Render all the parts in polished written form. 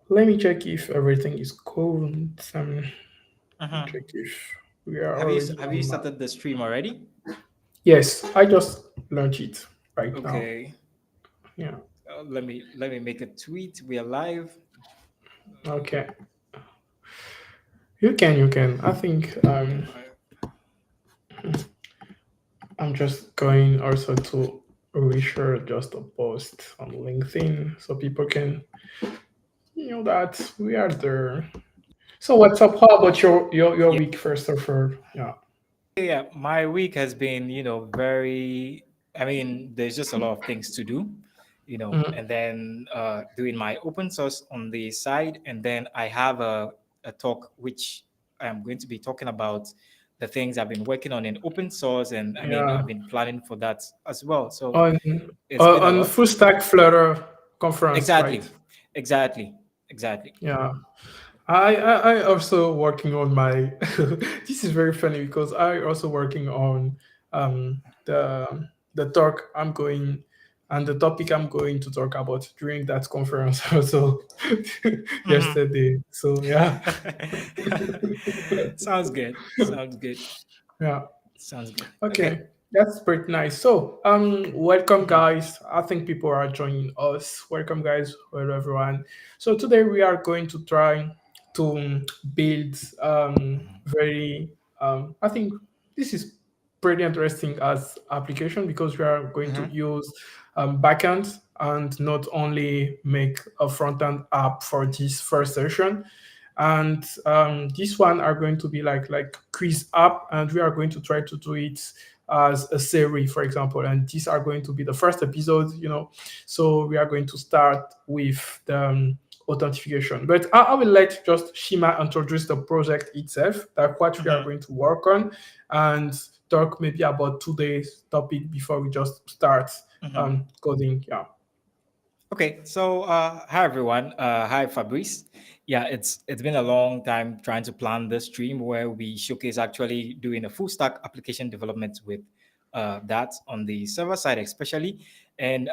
Let me check if everything is cool. Uh-huh. Check if we are Have you already have you on. started the stream already? Yes, I just launched it right now. Okay. Yeah. Let me make a tweet. We are live. Okay. You can. You can. I think. I'm just going also to reshare just a post on LinkedIn so people can that we are there. So what's up? How about your Yeah, week first of all? Yeah. yeah. My week has been, very. I mean, there's just a lot of things to do, Mhm. and then doing my open source on the side, and then I have a talk which I'm going to be talking about the things I've been working on in open source, and I mean, Yeah. I've been planning for that as well. So On it's been a on lot. Fullstack Flutter conference, right? Exactly, exactly, exactly. Yeah. I also working on my this is very funny because I also working on the talk I'm going and the topic I'm going to talk about during that conference also Mhm. yesterday. So yeah. Sounds good. Sounds good. Yeah. Sounds good. Okay. Okay. That's pretty nice. So welcome Mhm. guys. I think people are joining us. Welcome guys, hello everyone. So today we are going to try to build very I think this is pretty interesting as application because we are going to Mhm. use backend and not only make a front end app for this first session. And this one are going to be like quiz app, and we are going to try to do it as a series, for example. And these are going to be the first episode. So we are going to start with the authentication. But I will let just Shima introduce the project itself, like what we are Mhm. going to work on, and talk maybe about today's topic before we just start Mhm. coding. Yeah. Okay. So, hi everyone. Hi Fabrice. Yeah, it's been a long time trying to plan this stream where we showcase actually doing a full stack application development with that on the server side especially. And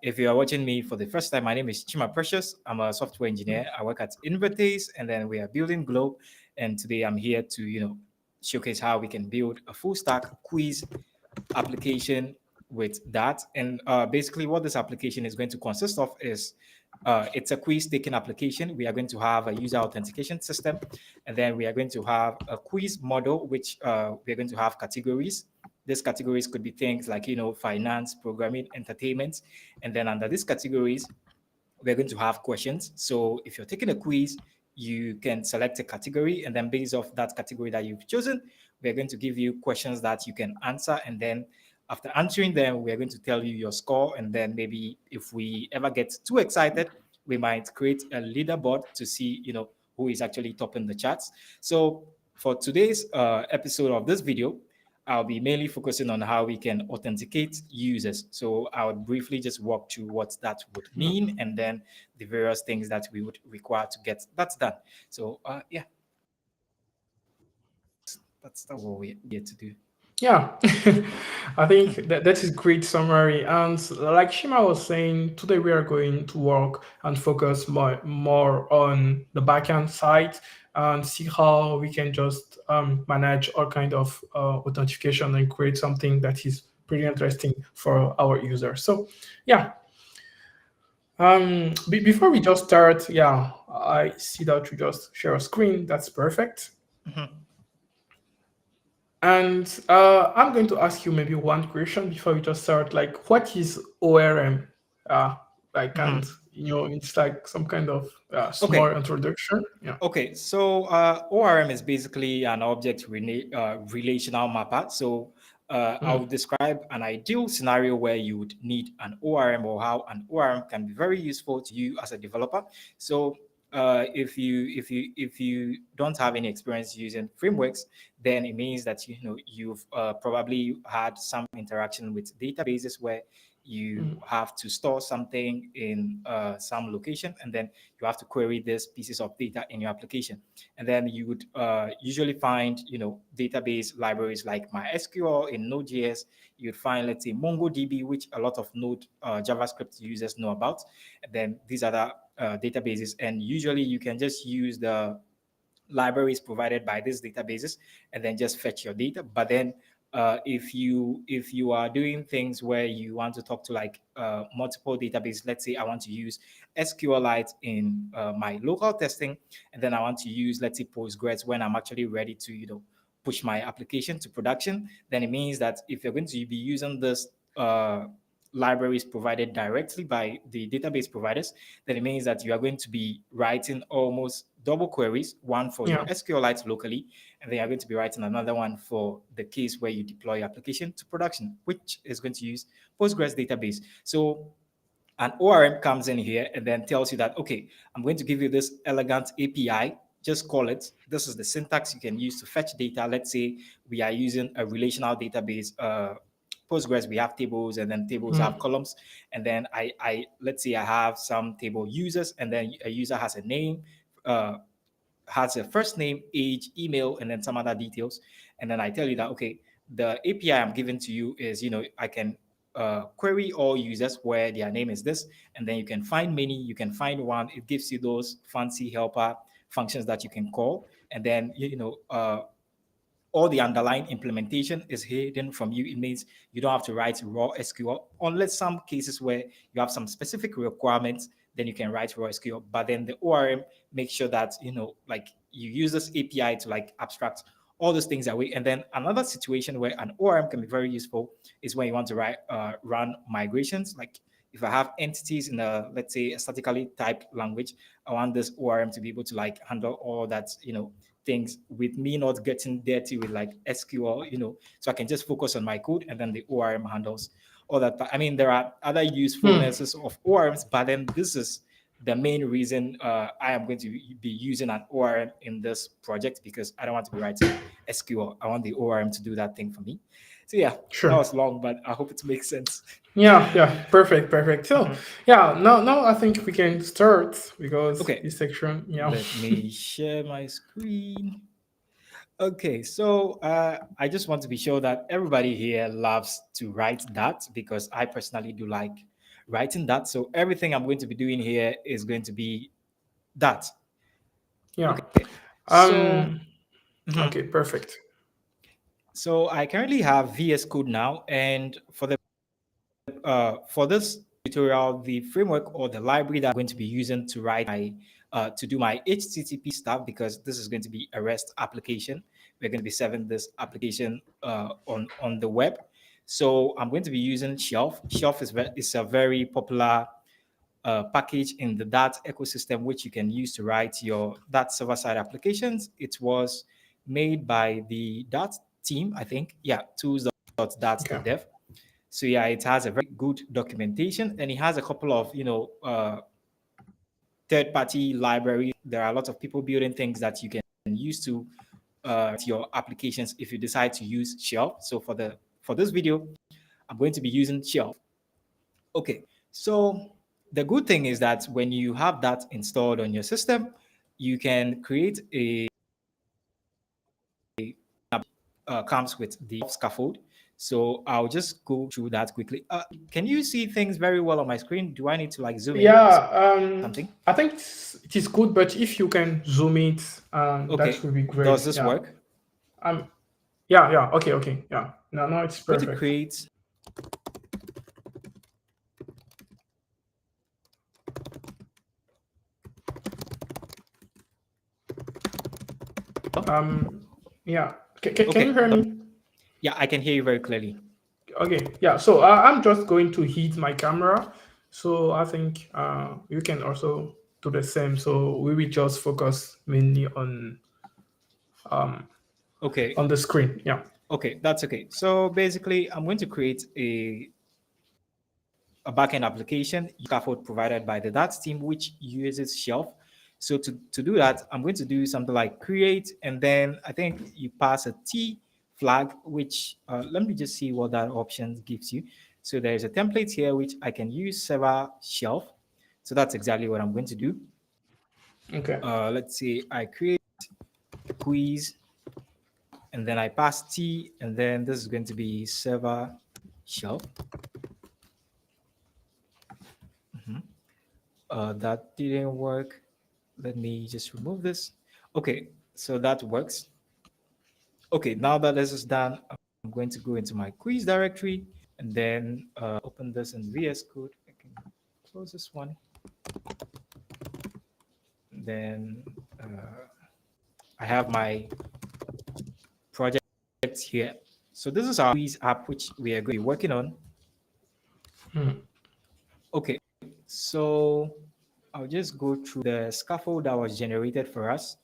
if you are watching me for the first time, my name is Chima Precious. I'm a software engineer. I work at Invertase, and then we are building Globe. And today I'm here to showcase how we can build a full stack quiz application with that. And basically, what this application is going to consist of is it's a quiz taking application. We are going to have a user authentication system, and then we are going to have a quiz model, which we are going to have categories. These categories could be things like finance, programming, entertainment, and then under these categories, we're going to have questions. So if you're taking a quiz, you can select a category, and then based off that category that you've chosen, we're going to give you questions that you can answer. And then after answering them, we're going to tell you your score. And then maybe if we ever get too excited, we might create a leaderboard to see, who is actually topping the charts. So for today's episode of this video, I'll be mainly focusing on how we can authenticate users. So I would briefly just walk through what that would mean and then the various things that we would require to get that done. So yeah, that's what we're here to do. Yeah, I think that is great summary. And like Shima was saying, today we are going to work and focus more on the backend side and see how we can just manage all kind of authentication and create something that is pretty interesting for our users. So yeah, before we just start, yeah, I see that you just share a screen. That's perfect. Mhm. And I'm going to ask you maybe one question before we just start. Like, what is ORM? Uh, like, and Mhm. it's like some kind of small Okay. introduction. Yeah. Okay, so ORM is basically an relational mapper. So Mm, I'll describe an ideal scenario where you would need an ORM or how an ORM can be very useful to you as a developer. So if you don't have any experience using frameworks, then it means that you've probably had some interaction with databases where you have to store something in some location, and then you have to query these pieces of data in your application. And then you would usually find, database libraries like MySQL in Node.js. You'd find, let's say, MongoDB, which a lot of Node JavaScript users know about. And then these are the databases, and usually you can just use the libraries provided by these databases and then just fetch your data. But then if you are doing things where you want to talk to like multiple databases, let's say I want to use SQLite in my local testing, and then I want to use, let's say, Postgres when I'm actually ready to push my application to production, then it means that if you're going to be using this libraries provided directly by the database providers, then it means that you are going to be writing almost double queries, one for your Yeah. SQLite locally, and then you're going to be writing another one for the case where you deploy your application to production, which is going to use Postgres database. So an ORM comes in here and then tells you that, okay, I'm going to give you this elegant API. Just call it. This is the syntax you can use to fetch data. Let's say we are using a relational database. Postgres, we have tables, and then tables have columns. And then I let's say I have some table users, and then a user has a name, has a first name, age, email, and then some other details. And then I tell you that, okay, the API I'm giving to you is, I can query all users where their name is this, and then you can find many, you can find one. It gives you those fancy helper functions that you can call, and then all the underlying implementation is hidden from you. It means you don't have to write raw SQL, unless some cases where you have some specific requirements, then you can write raw SQL. But then the ORM makes sure that, like you use this API to like abstract all those things away. And then another situation where an ORM can be very useful is when you want to run migrations. Like if I have entities in let's say a statically typed language, I want this ORM to be able to like handle all that, things with me not getting dirty with like SQL, so I can just focus on my code, and then the ORM handles all that. I mean, there are other usefulnesses of ORMs, but then this is the main reason I am going to be using an ORM in this project, because I don't want to be writing SQL. I want the ORM to do that thing for me. So yeah, Sure. that was long, but I hope it makes sense. Yeah, perfect. So yeah, now I think we can start, because Okay. this section, Let me share my screen. Okay, so I just want to be sure that everybody here loves to write that, because I personally do like writing that. So everything I'm going to be doing here is going to be that. yeah. Okay, so Okay, perfect. so I currently have VS Code now, and for this tutorial, the framework or the library that I'm going to be using to write my to do my HTTP stuff, because this is going to be a REST application. We're going to be serving this application on the web. So I'm going to be using Shelf. Shelf is a very popular package in the Dart ecosystem, which you can use to write your Dart server-side applications. It was made by the Dart team, I think. Yeah, Okay. tools.dart.dev. So yeah, it has a very good documentation, and it has a couple of third-party libraries. There are a lot of people building things that you can use to your applications if you decide to use Shelf. So for this video, I'm going to be using Shelf. Okay, so the good thing is that when you have that installed on your system, you can create a comes with the scaffold. So I'll just go through that quickly. Can you see things very well on my screen? Do I need to like zoom in Yeah, something? I think it is good, but if you can zoom it, that Okay. would be great. Does this Yeah. work? Yeah. Okay. Yeah. Now it's I'm going to perfect. create. Yeah. Can you hear me? Yeah, I can hear you very clearly. Okay. Yeah. So I'm just going to hit my camera. So I think you can also do the same. So we will just focus mainly on Okay. the screen. Yeah. Okay, that's okay. So basically, I'm going to create a backend application scaffold provided by the DAX team, which uses Shelf. So to do that, I'm going to do something like create, and then I think you pass a T flag, which let me just see what that option gives you. So there is a template here which I can use server shelf. So that's exactly what I'm going to do. Okay. Let's say I create quiz, and then I pass T, and then this is going to be server shelf. That didn't work. Let me just remove this. Okay, so that works. Okay, now that this is done, I'm going to go into my quiz directory and then open this in VS Code. I can close this one. Then I have my project here. So this is our quiz app, which we are going to be working on. Okay, so I'll just go through the scaffold that was generated for us.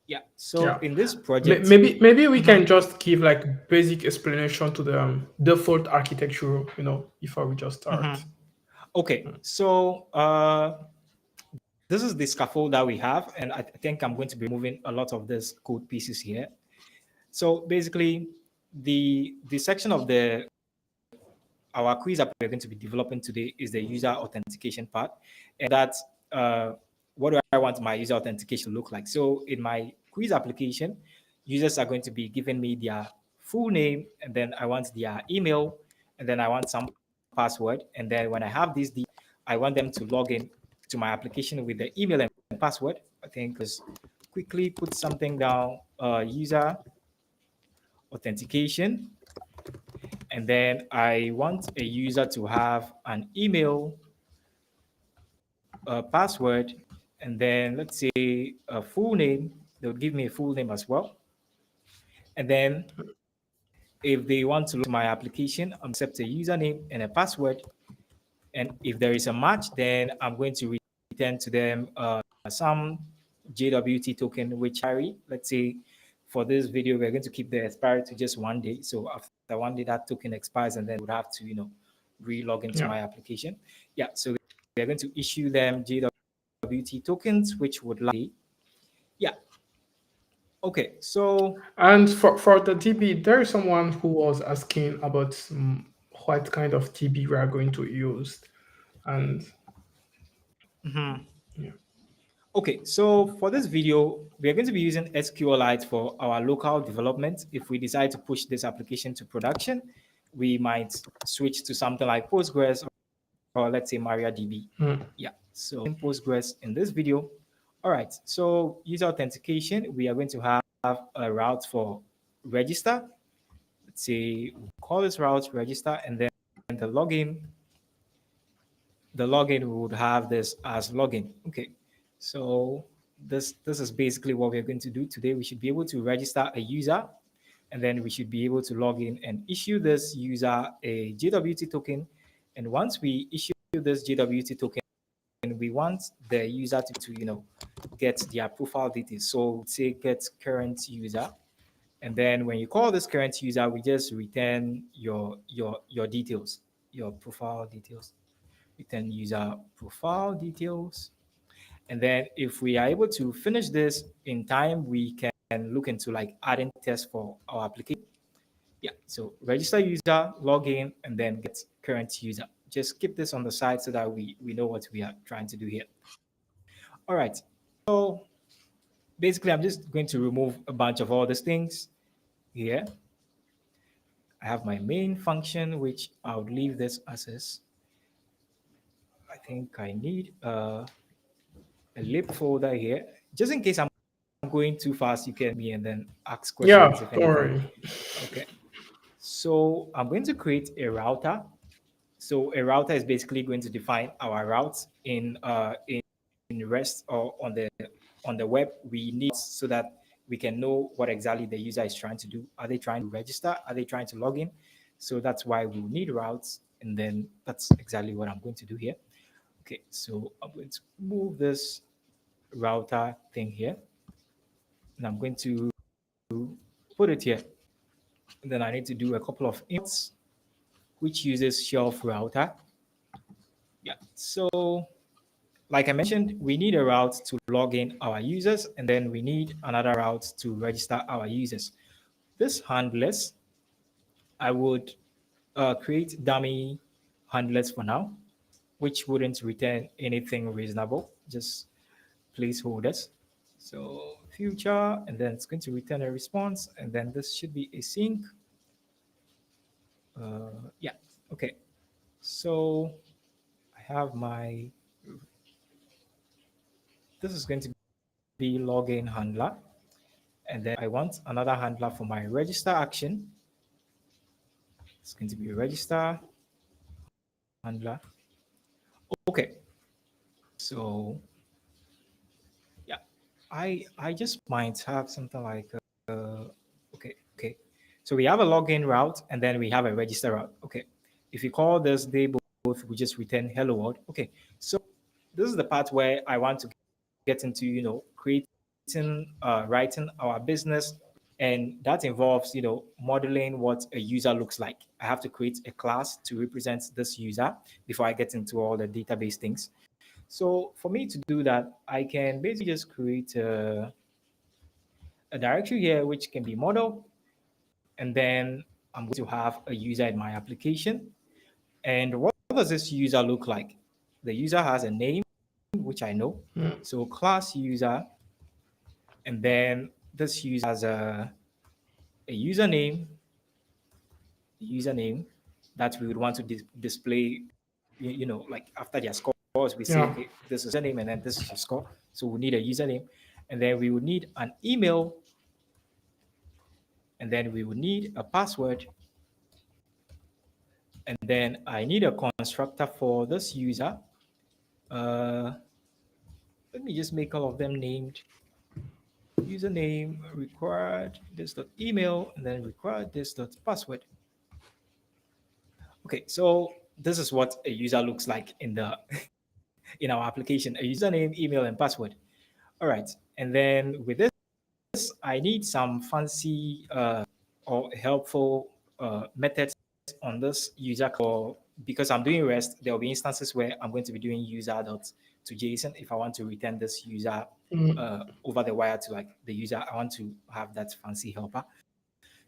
Yeah, so Yeah. in this project, Maybe we can just give like basic explanation to the default architecture, before we just start. okay, so this is the scaffold that we have, and I think I'm going to be moving a lot of these code pieces here. So basically, the section of our quiz app we're going to be developing today is the user authentication part, and that's what do I want my user authentication to look like. So in my quiz application, users are going to be giving me their full name, and then I want their email, and then I want some password, and then when I have these, I want them to log in to my application with the email and password. I think just quickly put something down, user authentication, and then I want a user to have an email, a password, and then let's say a full name. They'll give me a full name as well. And then if they want to look to my application, I'm accept a username and a password. And if there is a match, then I'm going to return to them some JWT token, which carry. Let's say for this video, we're going to keep the expiry to just 1 day. So after 1 day, that token expires, and then we'll have to, re-log into Yeah. my application. Yeah, so we're going to issue them JWT tokens, which would like, yeah. Okay, so And for the DB, there is someone who was asking about what kind of DB we are going to use, and yeah. okay, so for this video, we are going to be using SQLite for our local development. If we decide to push this application to production, we might switch to something like Postgres or let's say MariaDB. Yeah, so in Postgres in this video. All right, so user authentication, we are going to have a route for register. Let's say we'll call this route register, and then the login we would have this as login. Okay, so this is basically what we're going to do today. We should be able to register a user, and then we should be able to log in and issue this user a JWT token. And once we issue this JWT token, we want the user to get their profile details. So say get current user, and then when you call this current user, we just return your details, your profile details. Return user profile details. And then if we are able to finish this in time, we can look into like adding tests for our application. Yeah, so register user, log in, and then get current user. Just keep this on the side so that we know what we are trying to do here. All right, so basically I'm just going to remove a bunch of all these things here. I have my main function, which I would leave this as is. I think I need a lib folder here, just in case I'm going too fast. You can me and then ask questions Yeah, if don't anything. worry. Okay, so I'm going to create a router. So a router is basically going to define our routes in REST or on the web. We need so that we can know what exactly the user is trying to do. Are they trying to register? Are they trying to log in? So that's why we need routes, and then that's exactly what I'm going to do here. Okay, so I'm going to move this router thing here, and I'm going to put it here. And then I need to do a couple of imports, which uses shelf router. Yeah, so like I mentioned, we need a route to log in our users, and then we need another route to register our users. This handlers, I would create dummy handlers for now, which wouldn't return anything reasonable, just placeholders. So future, and then it's going to return a response, and then this should be async. Yeah, okay. So I have my, this is going to be login handler. And then I want another handler for my register action. It's going to be register handler. Okay. So yeah, I just might have something like okay. So we have a login route and then we have a register route. Okay. If you call this, they both we just return hello world. Okay. So this is the part where I want to get into, creating, writing our business, and that involves, modeling what a user looks like. I have to create a class to represent this user before I get into all the database things. So for me to do that, I can basically just create a directory here, which can be model, and then I'm going to have a user in my application. And what does this user look like? The user has a name, which I know. So class user, and then this user has a username that we would want to display, like after their scores, we say, Yeah. okay, this is a name and then this is your score. So we need a username, and then we would need an email, and then we would need a password, and then I need a constructor for this user. Uh, Let me just make all of them named. Username required this dot email, and then required this dot password. Okay, so this is what a user looks like in the in our application: a username, email, and password. All right, and then with this, I need some fancy or helpful methods on this user call, because I'm doing REST. There will be instances where I'm going to be doing user dot to JSON if I want to return this user over the wire to like the user. I want to have that fancy helper.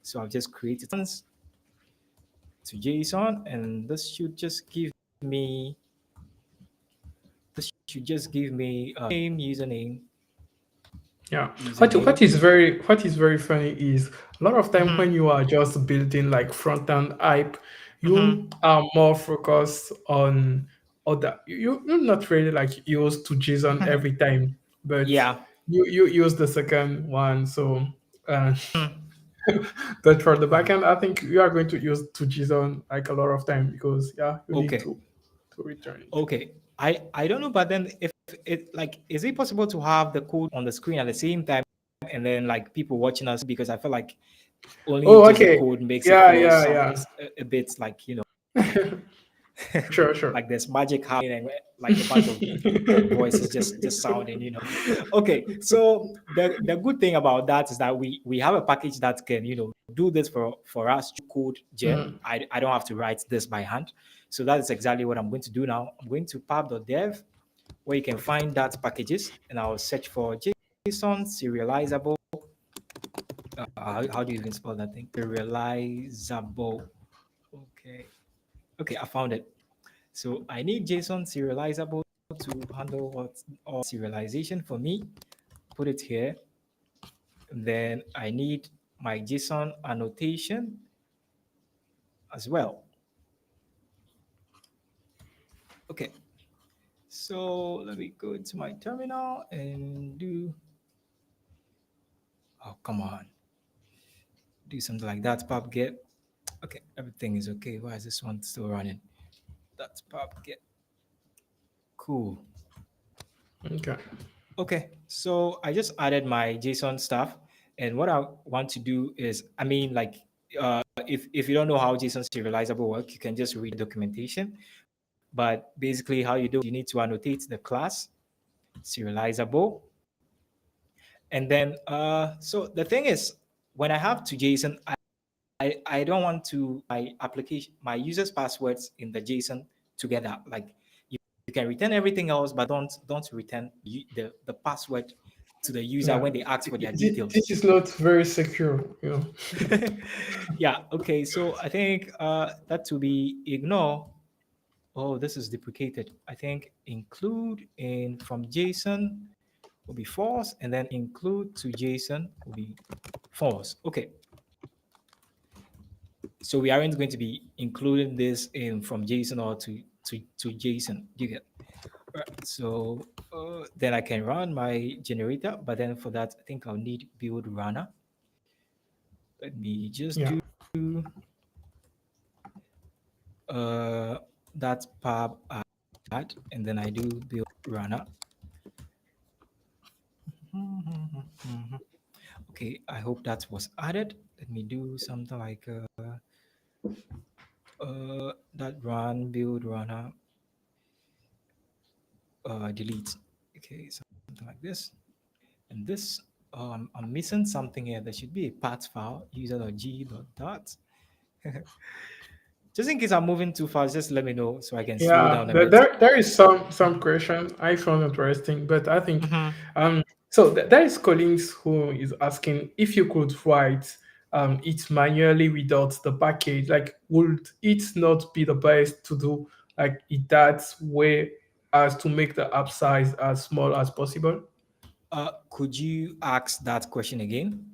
So I'll just create it to JSON, and this should just give me name, username. Yeah. What is very funny is a lot of time when you are just building like front end app, you are more focused on other. You're not really like use to JSON every time, but Yeah. you use the second one. So, uh, but for the Uh-huh. backend, I think you are going to use to JSON like a lot of time because yeah, you need Okay. to return it. Okay. I don't know, but then if it like, is it possible to have the code on the screen at the same time and then like people watching us? Because I feel like only Oh, just the okay. code makes it Yeah, feel yeah, yeah. sounds a bit like, Sure, sure. like there's magic happening and like a bunch of voices just sounding, Okay, so the good thing about that is that we have a package that can, do this for us through code gen. Mm, I don't have to write this by hand. So that is exactly what I'm going to do now. I'm going to pub.dev, where you can find that packages, and I'll search for JSON serializable. How do you even spell that thing? Serializable. Okay, I found it. So I need JSON serializable to handle what all serialization for me. Put it here. And then I need my JSON annotation as well. Okay. So let me go into my terminal and do, oh, come on. Do something like that, pub get. Okay, everything is okay. Why is this one still running? That's pub get. Cool. okay. Okay, so I just added my JSON stuff, and what I want to do is, I mean, like, if you don't know how JSON serializable work, you can just read the documentation. But basically, how you do, you need to annotate the class serializable, and then so the thing is, when I have to JSON, I don't want to my application my users passwords in the JSON together. Like you can return everything else, but don't return the password to the user when they ask for their details. This is not very secure, you know. Yeah. Okay. So I think that to be ignore. Oh, this is deprecated. I think include in from JSON will be false, and then include to JSON will be false. Okay. So we aren't going to be including this in from JSON or to JSON. You get right. So then I can run my generator, but then for that I think I'll need build runner. Let me just Yeah. do that pub add, and then I do build runner. Okay, I hope that was added. Let me do something like that run build runner delete. Okay, something like this. And this, I'm missing something here. There should be a path file user.g.dot. Just in case I'm moving too fast, just let me know so I can slow Yeah, down a bit. there is some question I found interesting, but I think Mhm. so there is Collins who is asking if you could write it manually without the package, like would it not be the best to do like it that way as to make the app size as small as possible? Could you ask that question again?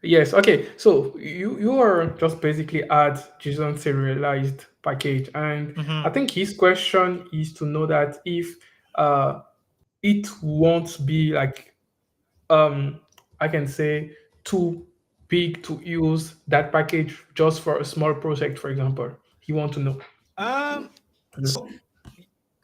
Yes, okay. So you are just basically add JSON serialized package, and I Mhm. think his question is to know that if uh it won't be like I can say too big to use that package just for a small project, for example. He want to know. Um, so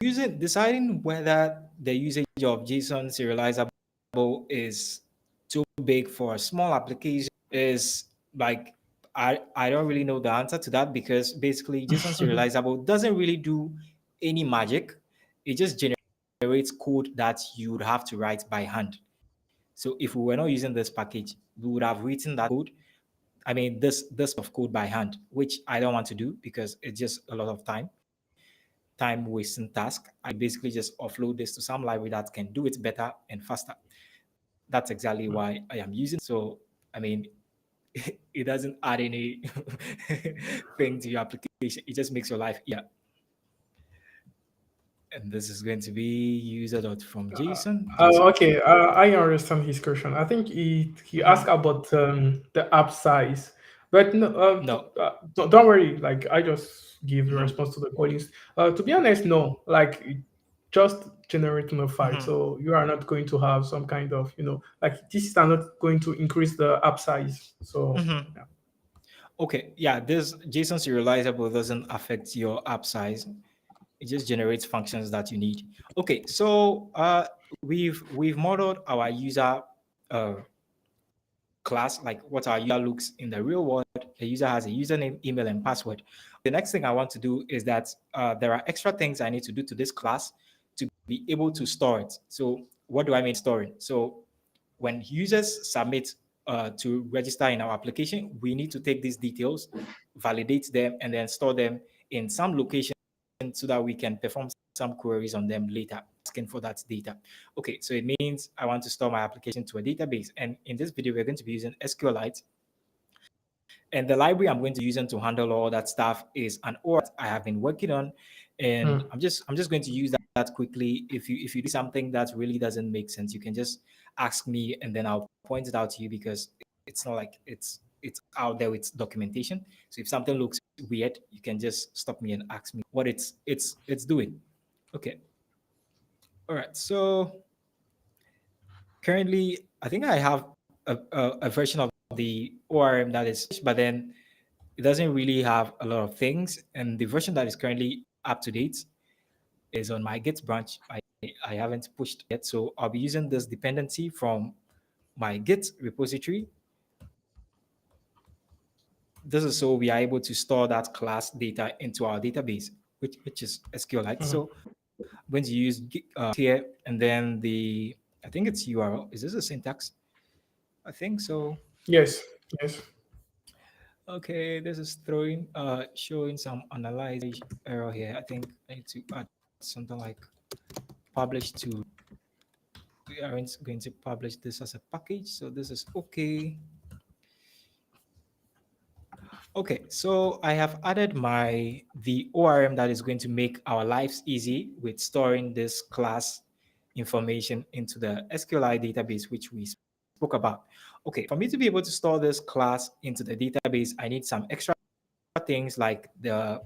using deciding whether the usage of JSON serializable is too big for a small application is like I don't really know the answer to that because basically JSON serializable doesn't really do any magic. It just generates code that you would have to write by hand. So if we were not using this package, we would have written that code. I mean this of code by hand, which I don't want to do because it's just a lot of time wasting task. I basically just offload this to some library that can do it better and faster. That's exactly why I am using. So I mean, it doesn't add any thing to your application. It just makes your life easier. And this is going to be user dot from JSON. JSON. Okay, I understand his question. I think he Mhm. asked about the app size, but no, No. don't worry. Like I just give the Mhm. response to the callings. To be honest, no. Like just generating a file, Mhm. so you are not going to have some kind of like this is not going to increase the app size. So Mhm. yeah. Okay. Yeah. This JSON serializable doesn't affect your app size. It just generates functions that you need. Okay, so we've modeled our user uh, class, like what our user looks in the real world. The user has a username, email, and password. The next thing I want to do is that there are extra things I need to do to this class to be able to store it. So what do I mean storing? So when users submit to register in our application, we need to take these details, validate them, and then store them in some location so that we can perform some queries on them later, asking for that data. Okay, so it means I want to store my application to a database. And in this video, we're going to be using SQLite. And the library I'm going to use to handle all that stuff is an ORM I have been working on. And Hmm. I'm just going to use that quickly. If you do something that really doesn't make sense, you can just ask me and then I'll point it out to you because it's not like it's out there with documentation. So if something looks weird, you can just stop me and ask me what it's doing. Okay. All right. So currently, I think I have a version of the ORM that is, but then it doesn't really have a lot of things. And the version that is currently up to date is on my Git branch. I haven't pushed yet. So I'll be using this dependency from my Git repository. This is so we are able to store that class data into our database, which is SQLite. Hmm. So I'm going to use here and then I think it's URL. Is this a syntax? I think so. Yes, yes. Okay, this is showing some analyze error here. I think I need to add something like publish to We aren't going to publish this as a package, so this is okay. Okay, so I have added the ORM that is going to make our lives easy with storing this class information into the SQLi database, which we spoke about. Okay, for me to be able to store this class into the database, I need some extra things like the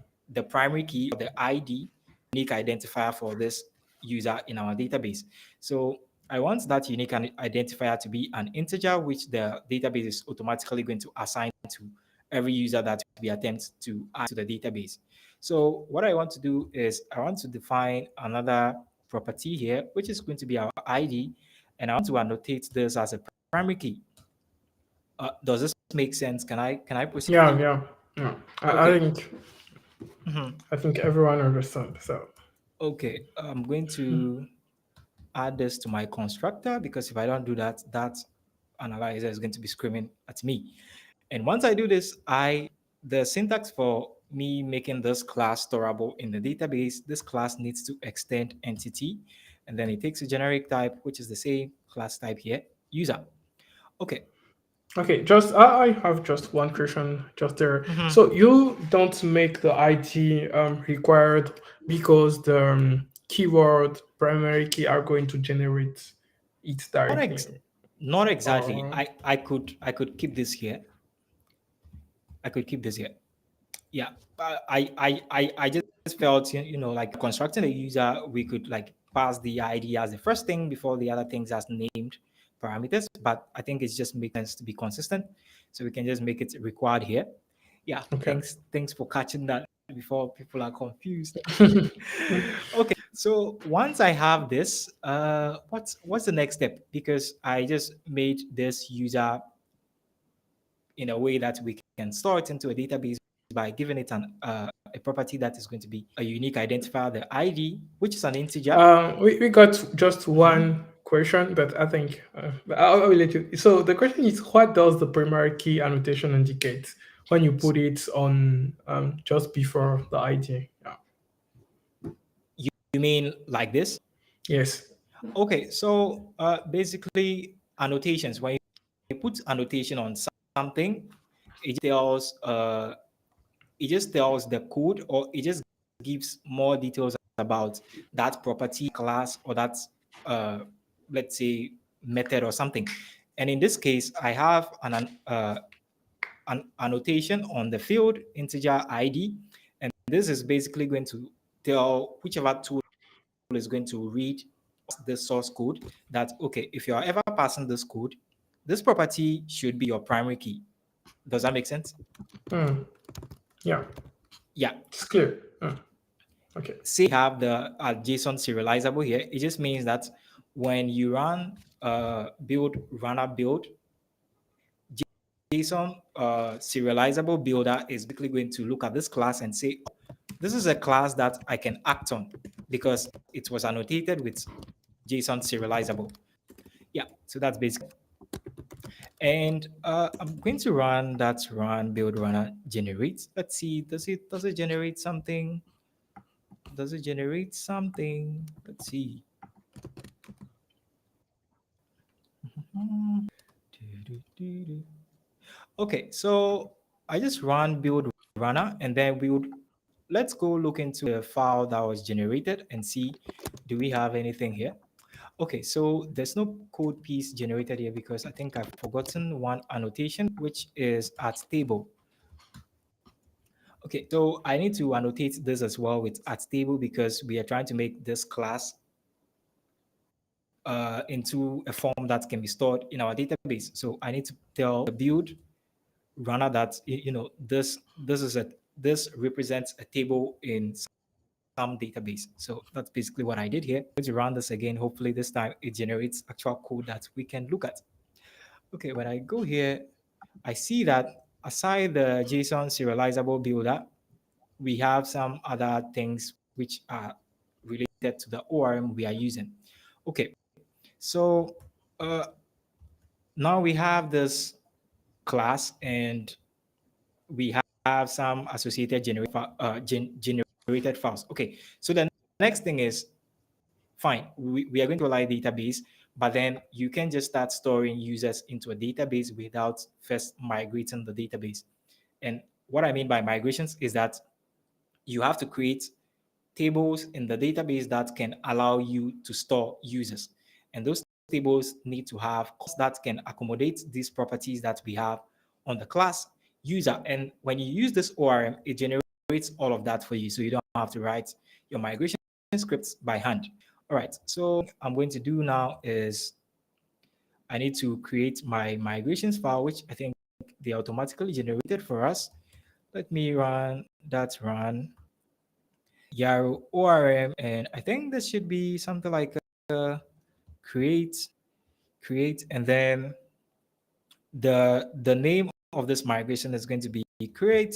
primary key or the ID, unique identifier for this user in our database. So I want that unique identifier to be an integer, which the database is automatically going to assign to every user that we attempt to add to the database. So what I want to do is I want to define another property here, which is going to be our ID, and I want to annotate this as a primary key. Does this make sense? Can I proceed? Yeah. I Okay. think Mhm. I think everyone understands. So Okay, I'm going to add this to my constructor because if I don't do that, that analyzer is going to be screaming at me. And once I do this, the syntax for me making this class storable in the database, this class needs to extend entity, and then it takes a generic type, which is the same class type here, user. Okay. okay, just I have just one question just there. Mhm. So you don't make the ID required because the keyword primary key are going to generate it Not directly. ex- Not exactly. Or I could keep this here. I could keep this here. Yeah, I just felt, like constructing a user, we could like pass the ID as the first thing before the other things as named parameters, but I think it's just makes sense to be consistent, so we can just make it required here. Yeah, okay. thanks for catching that before people are confused. Okay, so once I have this, what's the next step? Because I just made this user in a way that we can store it into a database by giving it a property that is going to be a unique identifier, the ID, which is an integer. We got just Mhm. one question, but I think I'll let you. So the question is, what does the primary key annotation indicate when you put it on just before the ID? Yeah. You mean like this? Yes. Okay, so basically annotations. When you put annotation on something, it tells uh, it just tells the code, or it just gives more details about that property class or that uh, let's say method or something. And in this case, I have an annotation on the field integer ID, and this is basically going to tell whichever tool is going to read the source code that, okay, if you are ever passing this code, this property should be your primary key. Does that make sense? Hmm. Yeah. Yeah. It's clear. Okay. Say you have the JSON serializable here, it just means that when you run build runner build, JSON serializable builder is basically going to look at this class and say, oh, this is a class that I can act on because it was annotated with JSON serializable. Yeah, so that's basically. And I'm going to run that run build runner generate. Let's see, does it generate something? Does it generate something? Let's see. Okay, so I just run build runner, and then let's go look into the file that was generated and see, do we have anything here? Okay, so there's no code piece generated here because I think I've forgotten one annotation, which is at table. Okay, so I need to annotate this as well with at table because we are trying to make this class into a form that can be stored in our database. So I need to tell the build runner that this represents a table in some database. So that's basically what I did here. I'm going to run this again. Hopefully this time it generates actual code that we can look at. Okay, when I go here, I see that aside the JSON serializable builder, we have some other things which are related to the ORM we are using. Okay, so uh, now we have this class and we have some associated generated files. Okay, so the next thing is fine, we are going to rely database, but then you can just start storing users into a database without first migrating the database. And what I mean by migrations is that you have to create tables in the database that can allow you to store users. And those tables need to have that can accommodate these properties that we have on the class user. And when you use this ORM, it generates all of that for you. So you don't have to write your migration scripts by hand. All right. So I'm going to do now is I need to create my migrations file, which I think they automatically generated for us. Let me run that run Yarrow ORM, and I think this should be something like create, and then the name of this migration is going to be create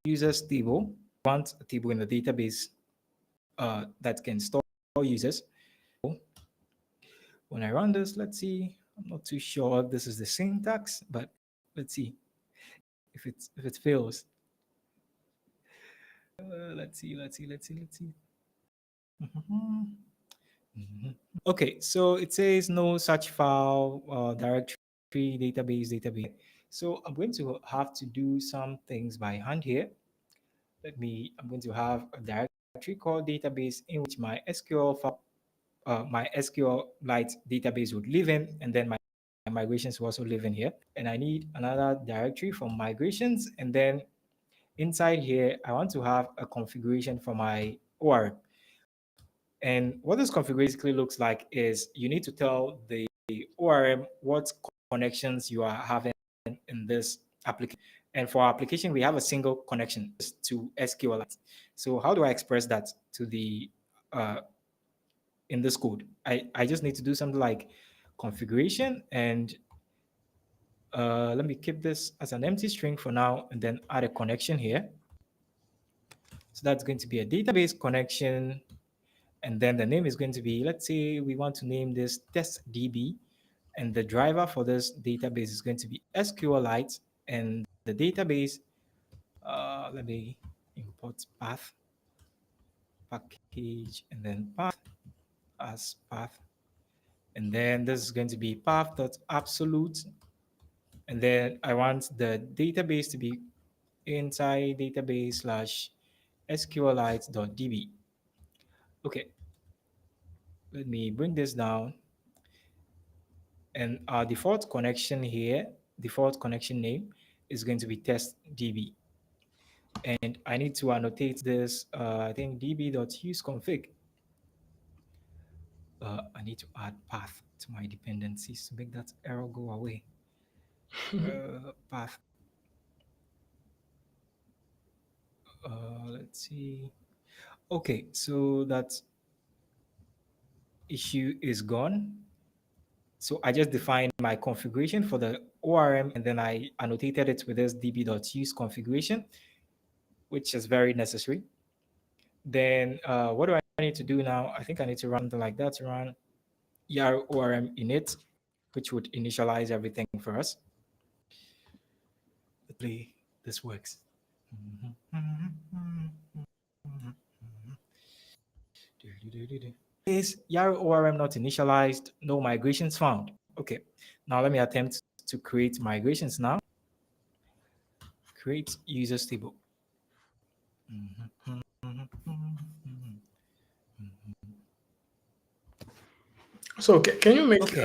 users table. Want a table in the database that can store users. When I run this, let's see. I'm not too sure if this is the syntax, but let's see if it fails. Let's see. Mhm. Okay, so it says no such file, directory, database. So I'm going to have to do some things by hand here. I'm going to have a directory called database in which my SQL file, my SQLite database would live in, and then my migrations will also live in here. And I need another directory for migrations, and then inside here, I want to have a configuration for my ORM. And what this configuration basically looks like is you need to tell the ORM what connections you are having in this application. And for our application, we have a single connection to SQLite. So how do I express that to the in this code? I just need to do something like configuration, and let me keep this as an empty string for now, and then add a connection here. So that's going to be a database connection. And then the name is going to be, let's say we want to name this testDB, and the driver for this database is going to be SQLite, and the database, let me import path, package, and then path as path. And then this is going to be path.absolute. And then I want the database to be inside database slash SQLite.db. Okay, let me bring this down. And our default connection here, default connection name is going to be testdb. And I need to annotate this, I think db.useconfig. I need to add path to my dependencies to make that error go away. Path. Let's see. Okay, so that issue is gone. So I just defined my configuration for the ORM, and then I annotated it with this db.useconfiguration, which is very necessary. Then what do I need to do now? I think I need to run something like that to run yar orm init, which would initialize everything for us. Hopefully this works. Is yar orm not initialized? No migrations found. Okay, now let me attempt to create migrations now. Create users table. So can you make Okay.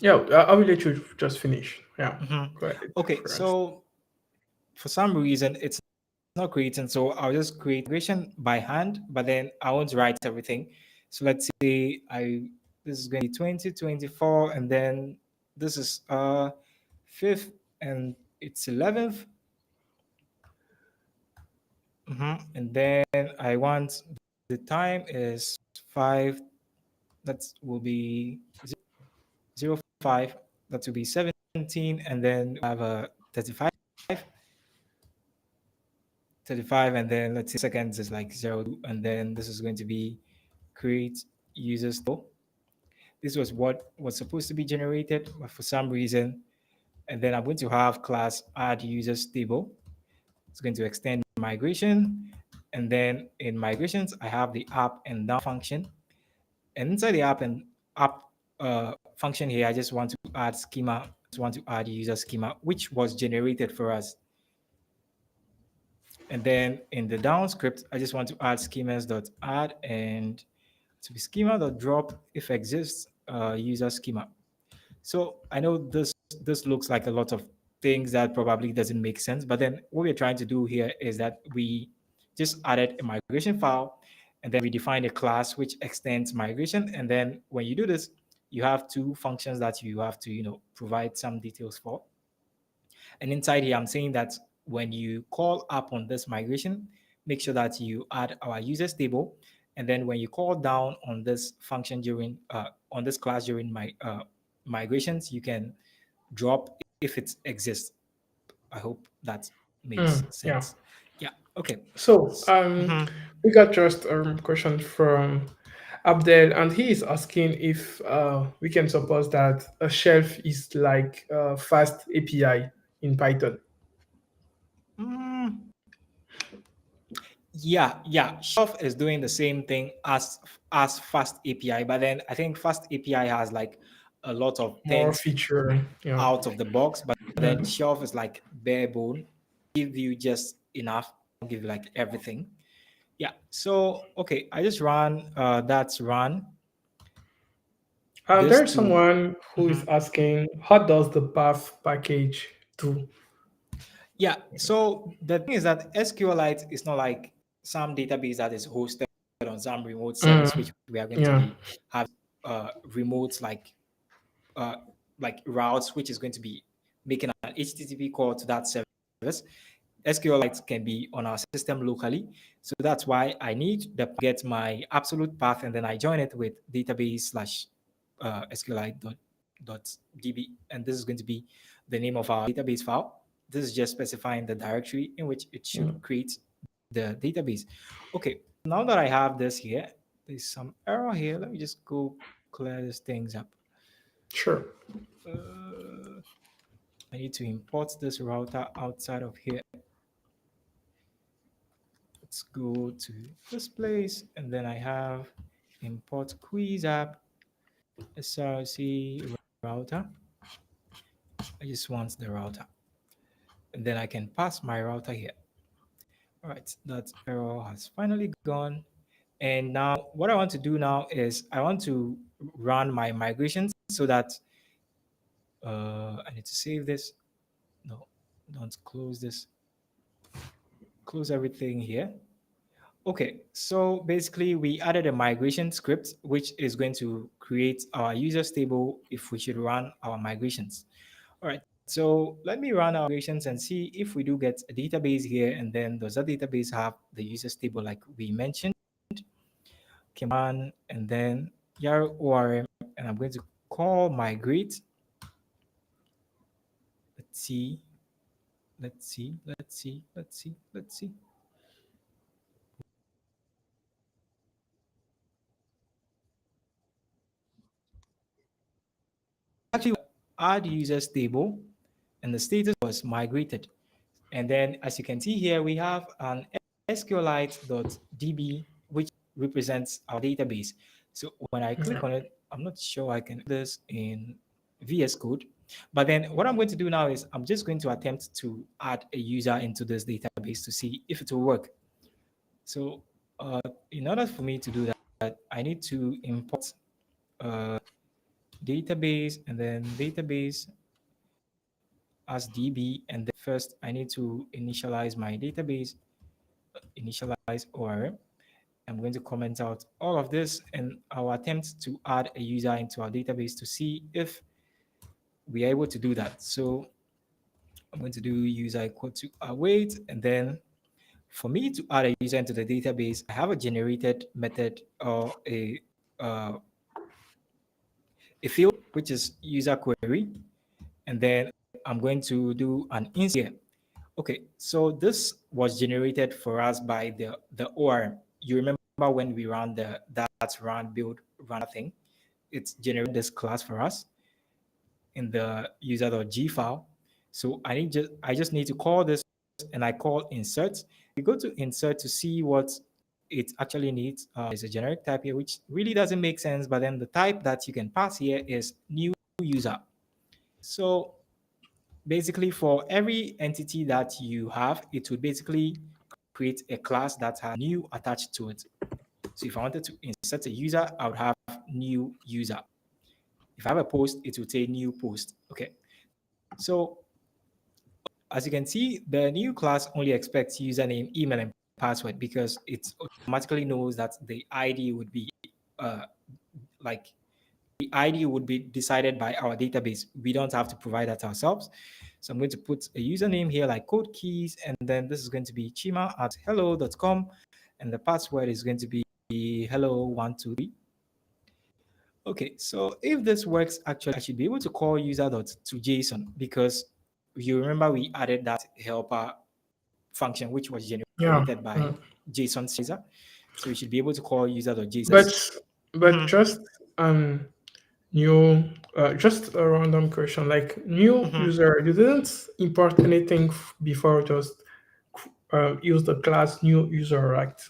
yeah, I will let you just finish. Yeah. Go ahead Okay, first. so for some reason it's not creating, so I'll just create migration by hand, but then I won't write everything. So let's say this is going to be 2024, and then this is 5th, and it's 11th. And then I want the time is 5, that will be 05, that will be 17, and then I have a 35, and then let's say seconds is like 0, and then this is going to be create users table. This was what was supposed to be generated, but for some reason, and then I'm going to have class add users table. It's going to extend migration, and then in migrations I have the up and down function, And inside the app function here, I just want to add schema. Just want to add user schema, which was generated for us. And then in the down script, I just want to add schemas.add and to be schema.drop if exists user schema. So I know this looks like a lot of things that probably doesn't make sense, but then what we're trying to do here is that we just added a migration file and then we define a class which extends migration. And then when you do this, you have two functions that you have to, provide some details for. And inside here, I'm saying that when you call up on this migration, make sure that you add our users table. And then when you call down on this function during on this class during my migrations, you can drop if it exists. I hope that makes Yeah. sense. Yeah. Okay. So Mhm. we got just a question from Abdel, and he is asking if we can suppose that a shelf is like a fast API in Python. Mm, yeah. Shelf is doing the same thing as Fast API, but then I think Fast API has like a lot of More things feature. Yeah. out of the box, but Yeah. then Shelf is like bare bone, give you just enough, give you like everything. Yeah. So okay, I just ran that's run this There's to. someone who is Mhm. asking, how does the path package do? Yeah. So the thing is that SQLite is not like some database that is hosted on some remote service, which we are going to Yeah. be have remote uh, like routes, which is going to be making an HTTP call to that service. SQLite can be on our system locally. So that's why I need to get my absolute path and then I join it with database slash SQLite.db. And this is going to be the name of our database file. This is just specifying the directory in which it Yeah. should create the database. Okay, now that I have this here, there's some error here. Let me just go clear these things up. Sure. Uh, I need to import this router outside of here. Let's go to this place, and then I have import quiz app, src router. I just want the router, and then I can pass my router here. All right, that error has finally gone. And now what I want to do now is I want to run my migrations so that I need to save this. No, don't close this. Close everything here. Okay, so basically we added a migration script which is going to create our users table if we should run our migrations. All right, so let me run our migrations and see if we do get a database here, and then does that database have the users table like we mentioned? Can run and then yar ORM, and I'm going to call migrate. Let's see, let's see. Actually, add users table, and the status was migrated. And then as you can see here, we have an SQLite.db, which represents our database. So when I click on it, I'm not sure I can do this in VS Code. But then what I'm going to do now is I'm just going to attempt to add a user into this database to see if it will work. So in order for me to do that, I need to import database and then database as DB. And then first I need to initialize my database, initialize ORM. I'm going to comment out all of this and I'll attempt to add a user into our database to see if we are able to do that. So I'm going to do user equal to await, and then for me to add a user into the database, I have a generated method or uh, a field which is user query, and then I'm going to do an insert here. Okay, so this was generated for us by the ORM. You remember when we ran that run build run thing? It's generated this class for us in the user.g file. So I just need to call this, and I call insert. We go to insert to see what it actually needs is a generic type here, which really doesn't make sense. But then the type that you can pass here is new user. So basically, for every entity that you have, it would basically create a class that has new attached to it. So if I wanted to insert a user, I would have new user. If I have a post, it would say new post. Okay. So as you can see, the new class only expects username, email, and password because it automatically knows that the ID would be uh, like the ID would be decided by our database. We don't have to provide that ourselves. So I'm going to put a username here like code keys, and then this is going to be chima at hello.com, and the password is going to be hello123. Okay, so if this works, actually, I should be able to call user.toJSON because you remember we added that helper function which was Yeah. generated by JSON user. So we should be able to call user.json. But just new just a random question, like new user, you didn't import anything before, just use the class new user, right?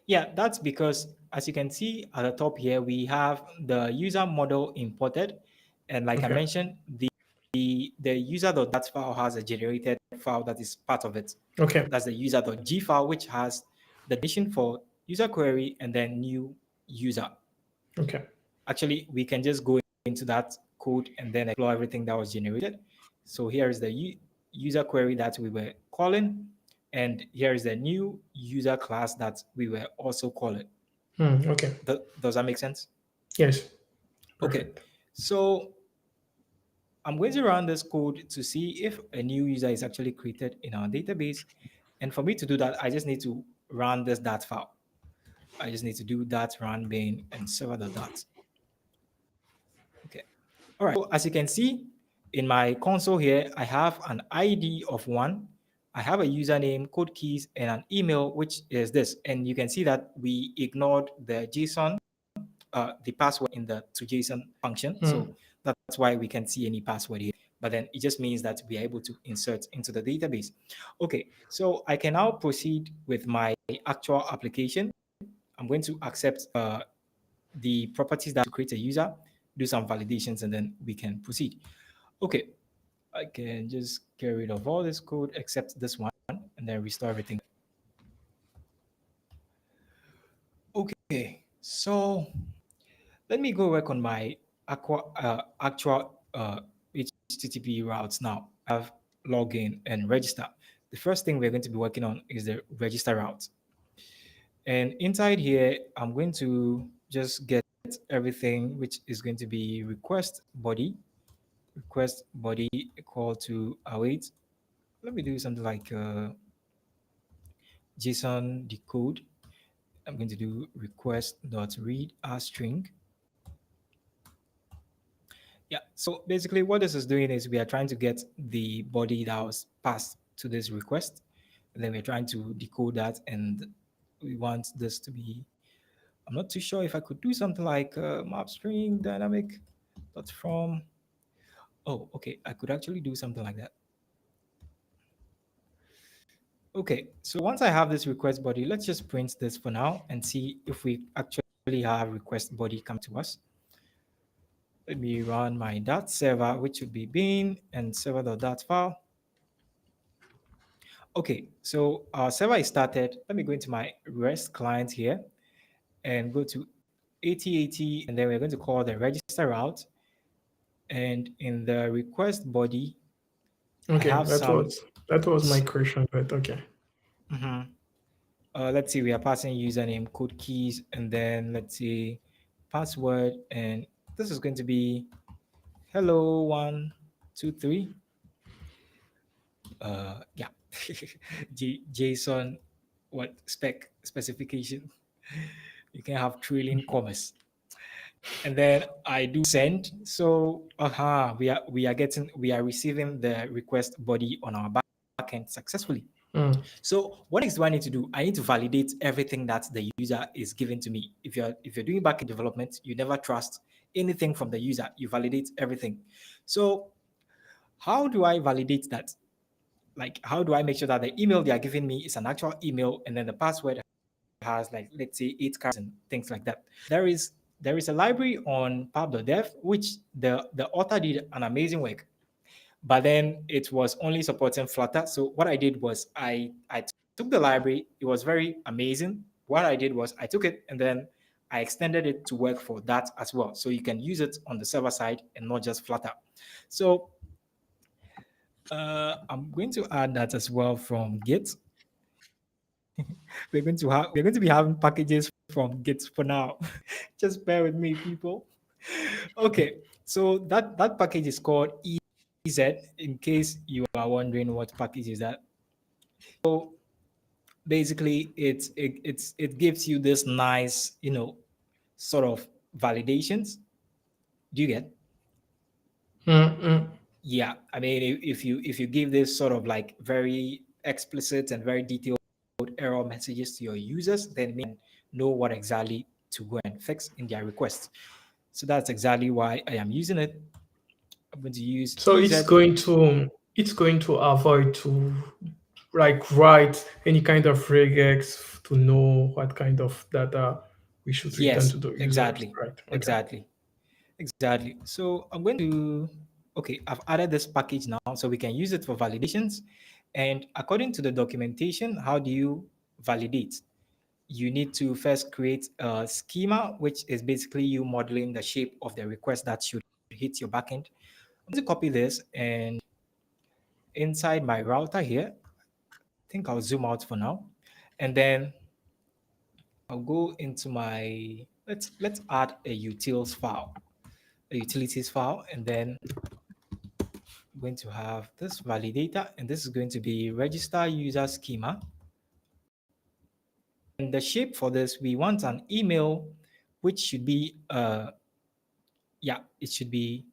Yeah, that's because as you can see at the top here, we have the user model imported. And like I Okay. mentioned, the user.dat file has a generated file that is part of it. Okay. That's the user.g file, which has the definition for user query and then new user. Okay. Actually, we can just go into that code and then explore everything that was generated. So here is the user query that we were calling, and here is the new user class that we were also calling. Okay. Does that make sense? Yes. Okay. Perfect. So I'm going to run this code to see if a new user is actually created in our database. And for me to do that, I just need to run this dat file. I just need to do that run bin and server.dat. Okay. All right. So as you can see in my console here, I have an ID of 1. I have a username, code keys, and an email, which is this. And you can see that we ignored the JSON, the password in the toJSON function. So that's why we can't see any password here. But then it just means that we are able to insert into the database. Okay, so I can now proceed with my actual application. I'm going to accept the properties that to create a user, do some validations, and then we can proceed. Okay, I can just get rid of all this code except this one and then restore everything. Okay, so let me go work on my actual HTTP routes now. I have login and register. The first thing we're going to be working on is the register route. And inside here, I'm going to just get everything, which is going to be request body equal to await. Let me do something like JSON decode. I'm going to do request.read as string. Yeah, so basically what this is doing is we are trying to get the body that was passed to this request, and then we're trying to decode that, and we want this to be, I'm not too sure if I could do something like map string dynamic dot from. Oh, okay, I could actually do something like that. Okay, so once I have this request body, let's just print this for now and see if we actually have request body come to us. Let me run my dat server, which would be bin and server.dat file. Okay, so our server is started. Let me go into my REST client here and go to 8080, and then we're going to call the register route. And in the request body, I Okay. have some. That was my question, but okay. Let's see, we are passing username, code keys, and then let's see, password, and this is going to be hello123. Yeah, JSON, what specification? You can have trillion commas, and then I do send. So we are receiving the request body on our backend successfully. So what next do I need to do? I need to validate everything that the user is giving to me. If you're doing backend development, you never trust anything from the user. You validate everything. So how do I validate that? Like, how do I make sure that the email they are giving me is an actual email, and then the password has like, let's say, 8 characters and things like that. There is a library on pub.dev which the author did an amazing work, but then it was only supporting Flutter. So what I did was I took the library. It was very amazing. What I did was I took it and then I extended it to work for that as well. So you can use it on the server side and not just Flutter. So I'm going to add that as well from Git. We're going to be having packages from Git for now. Just bear with me, people. Okay, so that package is called EZ. In case you are wondering what package is that, so basically it gives you this nice, sort of validations. Do you get? Mm-mm. Yeah, I mean, if you give this sort of like very explicit and very detailed error messages to your users, then they know what exactly to go and fix in their requests. So that's exactly why I am using it. I'm going to use So EZ. it's going to avoid to like write any kind of regex to know what kind of data we should return Yes, to the users, exactly, right? Okay. exactly, exactly. So I'm going to, okay, I've added this package now, so we can use it for validations. And according to the documentation, how do you validate? You need to first create a schema, which is basically you modeling the shape of the request that should hit your backend. I'm going to copy this and inside my router here, I think I'll zoom out for now. And then I'll go into my, let's add a utilities file, and then I'm going to have this validator, and this is going to be register user schema. And the shape for this, we want an email, which should be yeah, it should be,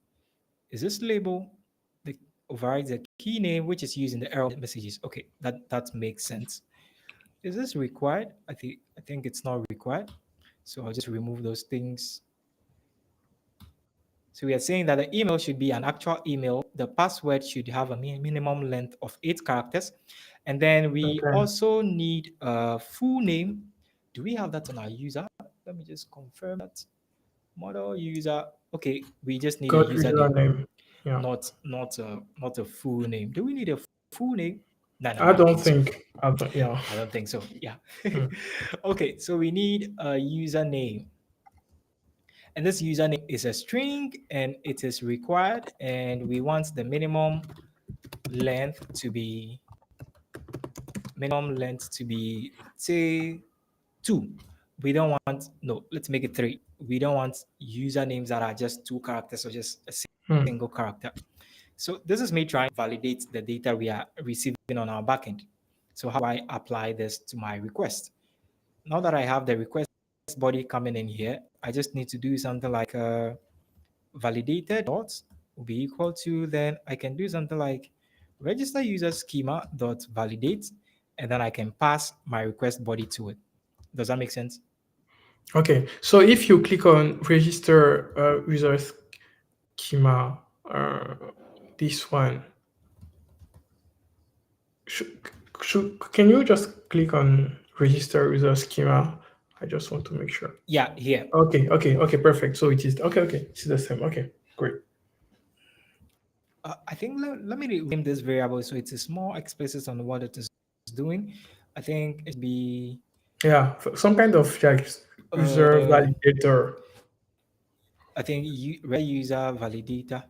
is this label the overrides the key name which is used in the error messages. Okay, that makes sense. Is this required? I think it's not required. So I'll just remove those things. So we are saying that the email should be an actual email. The password should have a minimum length of 8 characters. And then we Okay. also need a full name. Do we have that on our user? Let me just confirm that. Model user. Okay, we just need a Got username, username. Yeah. not a full name. Do we need a full name? No, no, I I don't don't think so. think I don't, yeah. I don't think so. Yeah. Hmm. Okay, so we need a username. And this username is a string and it is required. And we want the length to be say 2. We don't want, no, let's make it 3. We don't want usernames that are just 2 characters or just a Hmm. single character. So this is me trying to validate the data we are receiving on our backend. So how do I apply this to my request? Now that I have the request body coming in here, I just need to do something like validated dots will be equal to, then I can do something like register user schema dot validate, and then I can pass my request body to it. Does that make sense? Okay. So if you click on register user schema, this one, should, can you just click on register user schema? I just want to make sure. Yeah, here. Okay, perfect. So it is okay. It's the same. Okay, great. I think let me rename this variable so it is more explicit on what it is doing. I think it be Yeah, some kind of like user uh validator. I think user validator.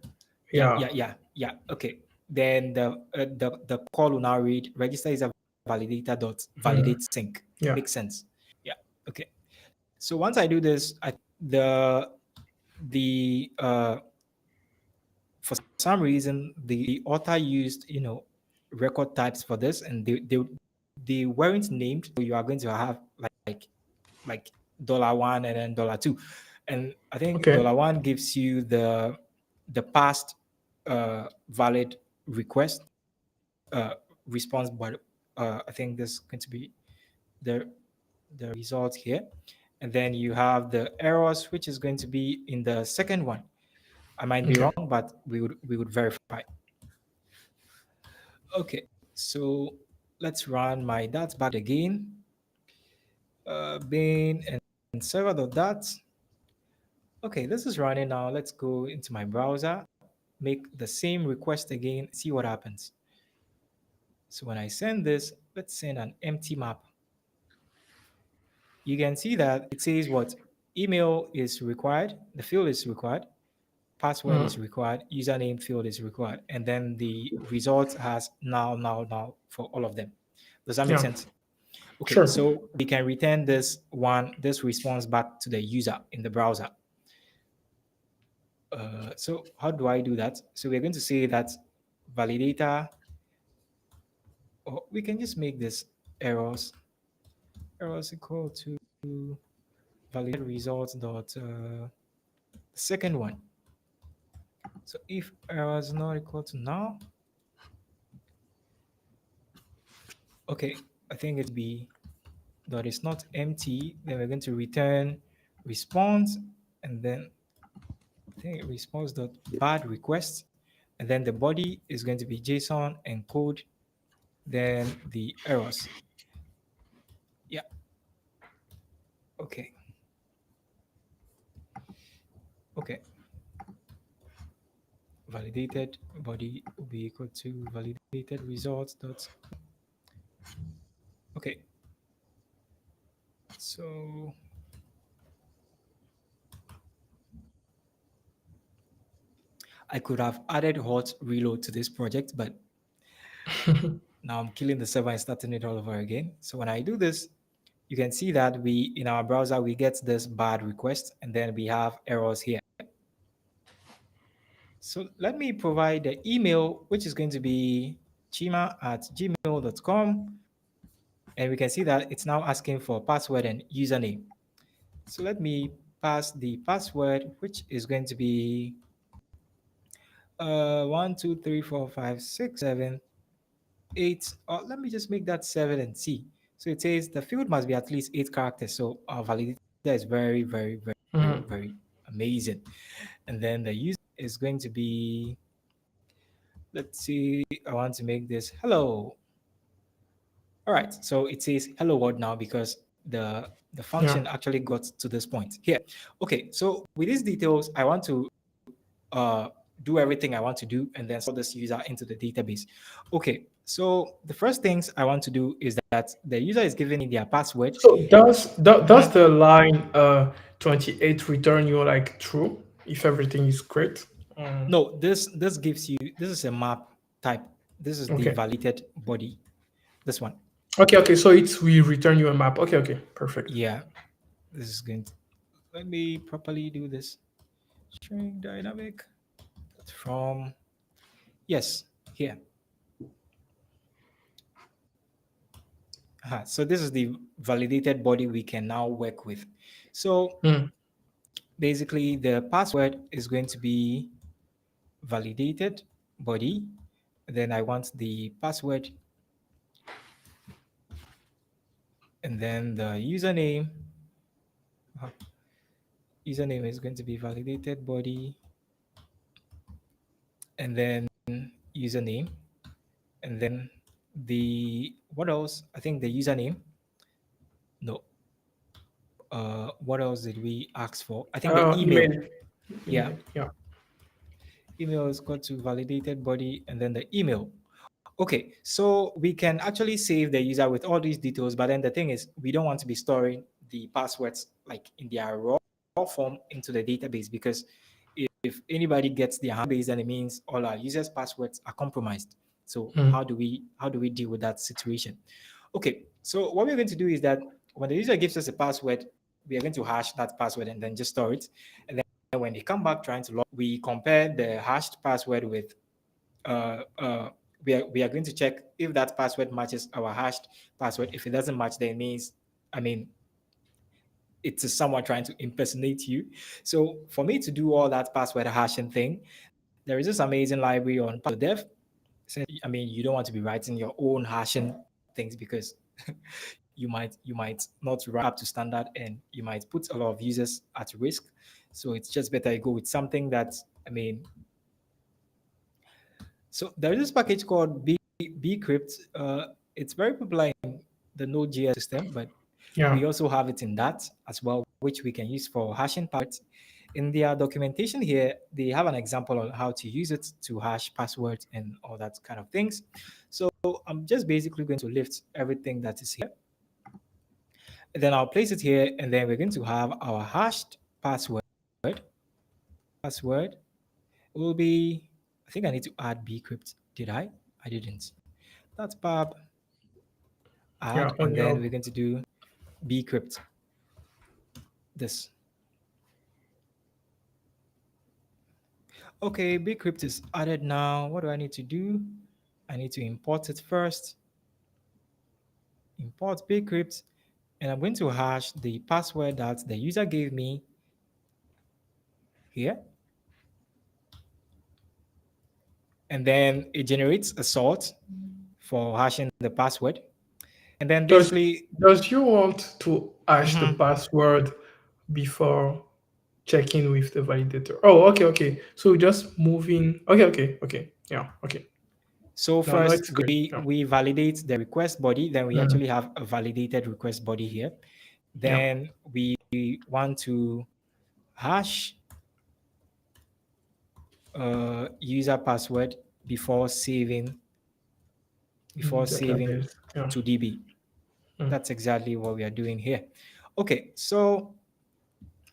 Yeah, Yeah. yeah, yeah, yeah. Okay. Then the call will now read register user validator dot Hmm. validate sync. Yeah. Makes sense. Yeah. Okay. So once I do this, the for some reason the author used record types for this, and they weren't named. So you are going to have like $1 and then $2, and I think Okay. $1 gives you the past valid request uh, response, but I think this is going to be the result here, and then you have the errors, which is going to be in the second one. I might be Okay. wrong, but we would verify. Okay, so let's run my that back again. bin and server.dat. Okay, this is running now. Let's go into my browser, make the same request again, see what happens. So when I send this, let's send an empty map. You can see that it says what email is required, the field is required, password is required, username field is required, and then the result has now for all of them. Does that make Yeah, sense? Okay, sure. so we can return this response back to the user in the browser. So how do I do that? So we're going to say that validator, or we can just make this errors equal to validate results dot the second one. So if errors not equal to null, okay, I think it's be dot is not empty. Then we're going to return response, and then I think response dot bad request, and then the body is going to be JSON encode, then the errors. Yeah. Okay. Okay. Validated body will be equal to validated results dot. Okay. So I could have added hot reload to this project, but now I'm killing the server and starting it all over again. So when I do this, you can see that we in our browser we get this bad request, and then we have errors here. So let me provide the email, which is going to be chima@gmail.com. And we can see that it's now asking for password and username. So let me pass the password, which is going to be 1, 2, 3, 4, 5, 6, 7, 8. Or let me just make that 7 and see. So it says the field must be at least 8 characters. So our validator is very, very, very, very, Mhm. very amazing. And then the user is going to be, let's see, I want to make this hello. All right, so it says hello world now because the Yeah. function actually got to this point here. Okay, so with these details, I want to uh, do everything I want to do and then store this user into the database. Okay, so the first things I want to do is that the user is giving me their password. So does Mhm. the line 28 return you like true if everything is great? No, this gives you, this is a map type. This is the Okay. validated body. This one. Okay. So it's we return you a map. Okay. Perfect. Yeah, this is going to, let me properly do this. String dynamic from, yes, here. So this is the validated body we can now work with. So Mm. basically the password is going to be validated body. Then I want the password, and then the username. uh, Username is going to be validated body, and then username, and then the what else? I think the username. No. What else did we ask for? I think the email. Email. Yeah, Email. Yeah. email is got to validated body, and then the email. Okay, so we can actually save the user with all these details, but then the thing is, we don't want to be storing the passwords like in their raw form into the database, because if anybody gets their base, then it means all our users' passwords are compromised. So Mm. how do we deal with that situation? Okay, so what we're going to do is that when the user gives us a password, we are going to hash that password and then just store it. And then when they come back trying to log, we compare the hashed password with uh, uh, we are going to check if that password matches our hashed password. If it doesn't match, then it means, I mean, it's someone trying to impersonate you. So for me to do all that password hashing thing, there is this amazing library on dev. I mean, you don't want to be writing your own hashing things because you might not write up to standard and you might put a lot of users at risk. So it's just better you go with something that, I mean, so there is this package called bcrypt. It's very popular in the Node.js system, but Yeah. We also have it in that as well, which we can use for hashing passwords. In their documentation here, they have an example on how to use it to hash passwords and all that kind of things. So I'm just basically going to lift everything that is here. And then I'll place it here, and then we're going to have our hashed password. Password will be, I think I need to add bcrypt. Did I? I didn't. That's pub Yeah. add, On and then your we're going to do bcrypt this. Okay, bcrypt is added now. What do I need to do? I need to import it first. Import bcrypt, and I'm going to hash the password that the user gave me here. And then it generates a sort for hashing the password. And then does basically, does you want to hash the mhm. password before checking with the validator? Oh, okay, okay. So just moving. Okay, okay, okay. Yeah, okay. So No, no, first it's great. we Yeah, we validate the request body, then we mm, actually have a validated request body here. yeah. Then we want to hash user password before saving In before saving database. Yeah. to DB. Mm, That's exactly what we are doing here. Okay, so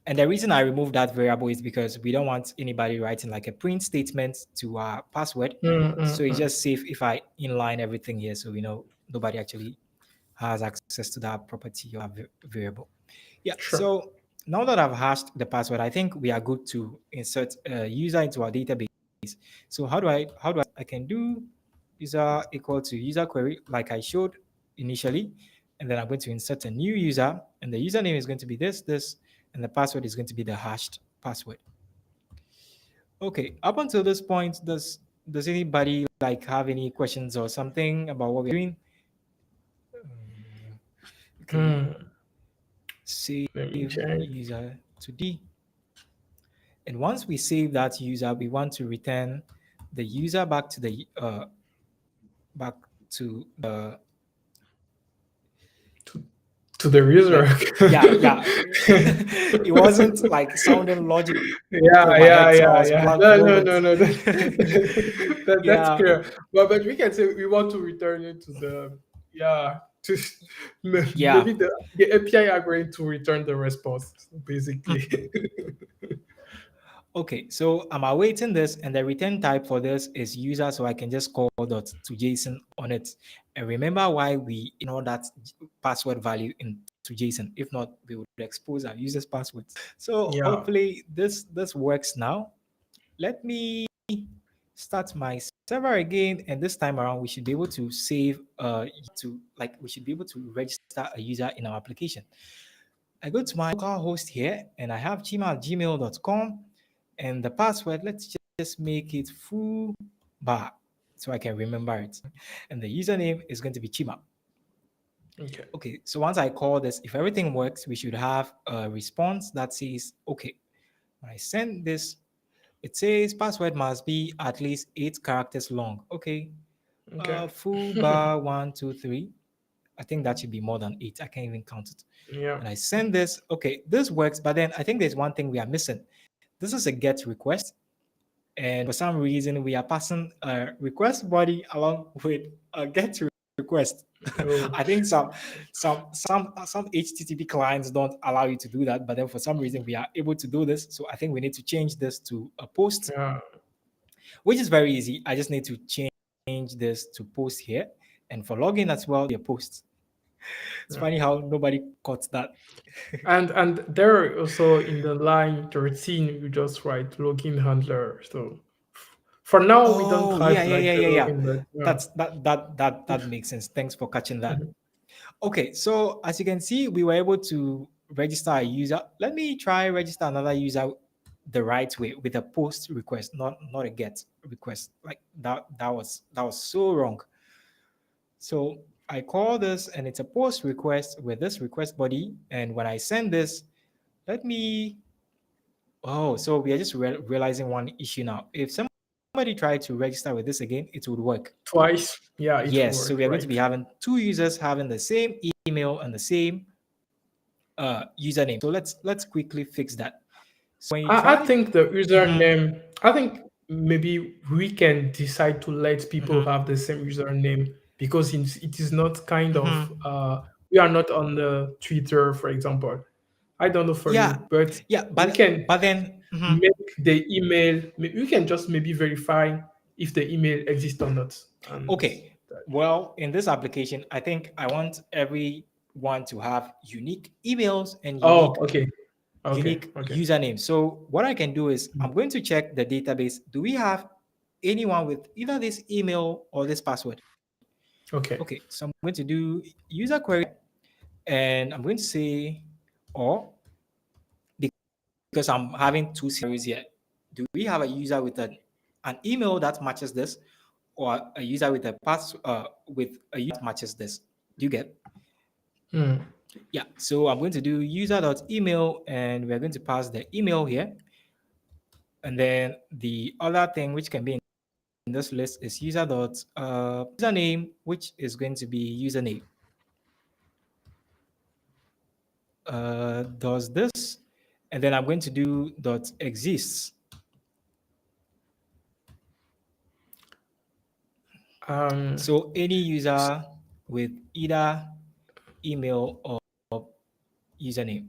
and the reason I removed that variable is because we don't want anybody writing like a print statement to our password. So it's mm. just safe if I inline everything here, so we know nobody actually has access to that property or variable. Yeah, Sure. so now that I've hashed the password, I think we are good to insert a user into our database. So I can do user equal to user query like I showed initially, and then I'm going to insert a new user, and the username is going to be this, and the password is going to be the hashed password. Okay, up until this point, does anybody like have any questions or something about what we're doing? Okay, Mm, save let me check. user to D. And once we save that user, we want to return the user back to To, to the user. the yeah. It wasn't like sounding logical Yeah, in my yeah, head, so I yeah, was yeah. blank for a No, no, moment. no, no. That's Yeah, clear. But we can say we want to return it to the, yeah, to yeah. maybe the API are going to return the response basically. Okay, so I'm awaiting this, and the return type for this is user, so I can just call dot to JSON on it. And remember why we ignore that password value into JSON. If not, we would expose our users' passwords. So Yeah. hopefully this works now. Let me start my server again, and this time around we should be able to save we should be able to register a user in our application. I go to my local host here, and I have chima@gmail.com, and the password, let's just make it full bar so I can remember it. And the username is going to be Chima. Okay. Okay, so once I call this, if everything works, we should have a response that says, okay, when I send this, it says password must be at least 8 characters long. Okay, Okay. full bar 1, 2, 3. I think that should be more than 8. I can't even count it. Yeah. And I send this. Okay, this works, but then I think there's one thing we are missing. This is a get request, and for some reason we are passing a request body along with a get request. Oh, I think some HTTP clients don't allow you to do that, but then for some reason we are able to do this. So I think we need to change this to a post, yeah. which is very easy. I just need to change this to post here, and for login as well, a post. It's Yeah. funny how nobody caught that. And there also in the line 13, you just write login handler. So for now, we don't Oh, have yeah, yeah, like yeah, the yeah, yeah. login, but yeah. That makes sense. Thanks for catching that. Mhm. Okay, so as you can see, we were able to register a user. Let me try register another user the right way with a post request, not a get request. Like that was so wrong. So I call this, and it's a post request with this request body. And when I send this, let me. Oh, so we are just realizing one issue now. If somebody tried to register with this again, it would work. Twice. Yeah, it will Yes, so work, we are going to right? be having two users having the same email and the same username. So let's quickly fix that. So when you I try, think the username, I think maybe we can decide to let people have the same username because it is not kind of, we are not on the Twitter, for example. I don't know for yeah, you, but yeah, we can but then make the email, we can just maybe verify if the email exists or not. And okay. Well, in this application, I think I want everyone to have unique emails and oh, okay. Okay. unique Okay. usernames. So what I can do is I'm going to check the database. Do we have anyone with either this email or this password? Okay. Okay, so I'm going to do user query and I'm going to say or because I'm having two series here. Do we have a user with an email that matches this or a user with a pass with a user that matches this? Do you get? Hmm. Yeah, so I'm going to do user.email and we're going to pass the email here. And then the other thing which can be in this list is username, which is going to be username. Does this, and then I'm going to do dot exists. So any user with either email or username.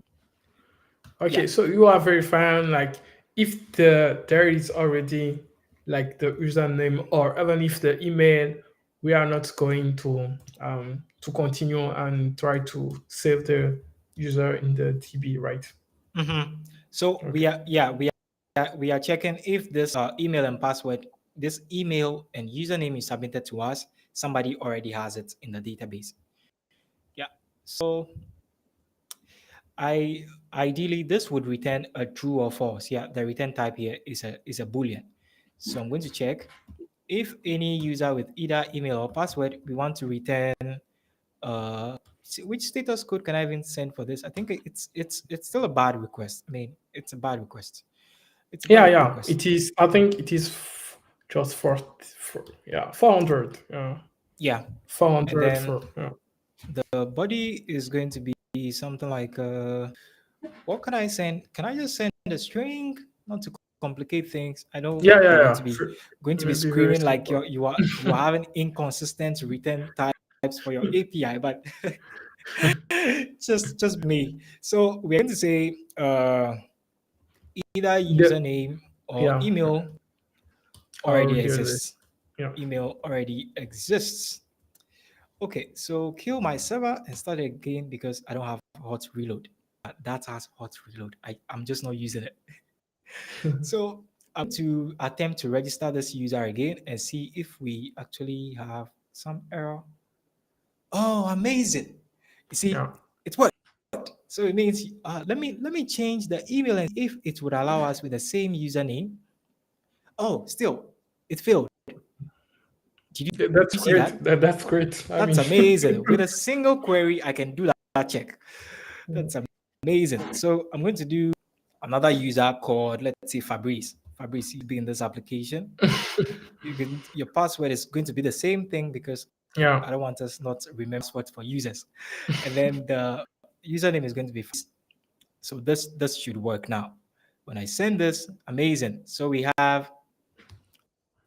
Okay, Yeah. so you are verifying like if there is already like the username or even if the email, we are not going to continue and try to save the user in the DB, right? So we Okay. are we are checking if this email and password, this email and username is submitted to us. Somebody already has it in the database. Yeah. So I ideally this would return a true or false. Yeah, the return type here is a boolean. So I'm going to check if any user with either email or password we want to return which status code can I even send for this? I think it's still a bad request. I mean, it's a bad request. It's a Yeah, bad yeah. request. It is. I think it is just for yeah 400. Yeah, Yeah. And 400 then for yeah. the body is going to be something like what can I send? Can I just send a string? Not to complicate things. I know Yeah, yeah, you're yeah. going to be Maybe very screaming like simple. you are having inconsistent return types for your API, but just me. So we're going to say either The username or yeah, email already already on this. exists. Yeah. Email already exists. Okay, so kill my server and start again because I don't have hot reload. That has hot reload. I'm just not using it. So I'm to attempt to register this user again and see if we actually have some error. Oh, amazing! You see, Yeah. it worked. So it means let me change the email and if it would allow us with the same username. Oh, still it failed. Did That's you see great. that? That's great. I That's mean, amazing. With a single query, I can do that check. That's amazing. So I'm going to do another user called, let's say Fabrice. Fabrice, you be in this application. Your password is going to be the same thing because yeah, I don't want us not to remember passwords for users. And then the username is going to be so this should work now. When I send this, amazing. So we have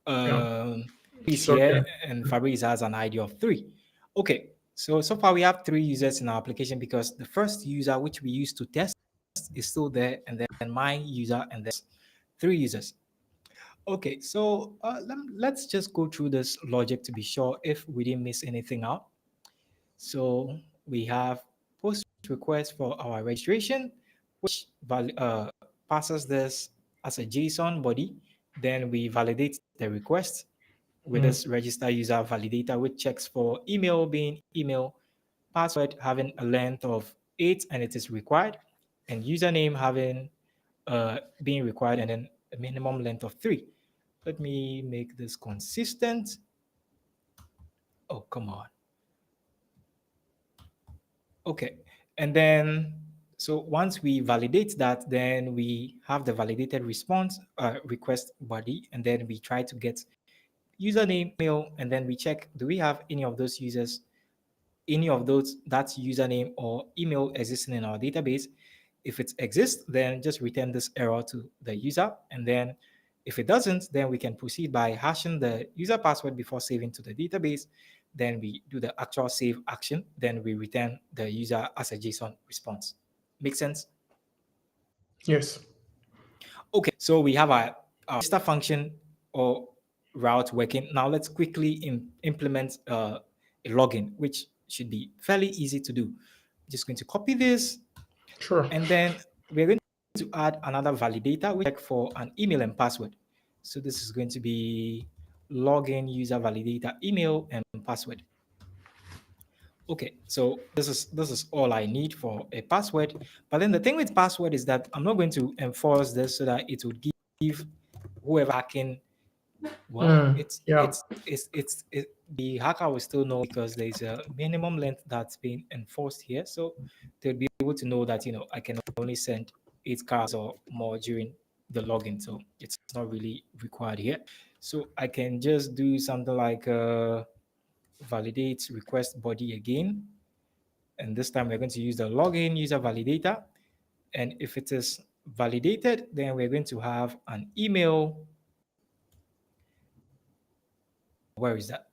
yeah. Fabrice It's okay. here, and Fabrice has an ID of 3. Okay, so far we have 3 users in our application because the first user which we used to test is still there, and then my user, and there's 3 users. Okay, so let's just go through this logic to be sure if we didn't miss anything out. So we have post request for our registration, which passes this as a JSON body. Then we validate the request with Mm. this register user validator, which checks for email being email, password having a length of 8 and it is required, and username having being required and then a minimum length of 3. Let me make this consistent. Oh, come on. Okay. And then, so once we validate that, then we have the validated response request body, and then we try to get username, mail, and then we check, do we have any of those users any of those, that username or email existing in our database. If it exists, then just return this error to the user. And then if it doesn't, then we can proceed by hashing the user password before saving to the database. Then we do the actual save action. Then we return the user as a JSON response. Make sense? Yes. Okay, so we have our register function or route working. Now let's quickly implement a login, which should be fairly easy to do. Just going to copy this, Sure. and then we're going to add another validator, which for an email and password. So this is going to be login user validator email and password. Okay, so this is all I need for a password. But then the thing with password is that I'm not going to enforce this so that it would give whoever hacking. Well, Yeah. the hacker will still know because there's a minimum length that's being enforced here. So they'll be able to know that I can only send 8 cards or more during the login. So it's not really required here. So I can just do something like validate request body again. And this time we're going to use the login user validator. And if it is validated, then we're going to have an email. Where is that?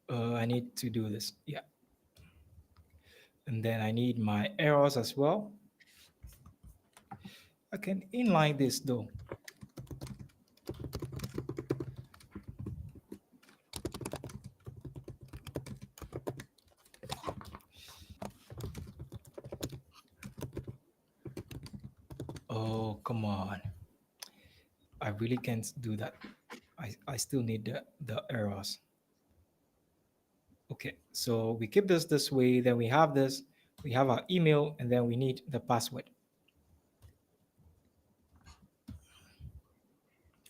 I need to do this. Yeah. And then I need my errors as well. I can inline this though. Oh, come on. I really can't do that. I still need the errors. Okay, so we keep this way. Then we have this. We have our email, and then we need the password.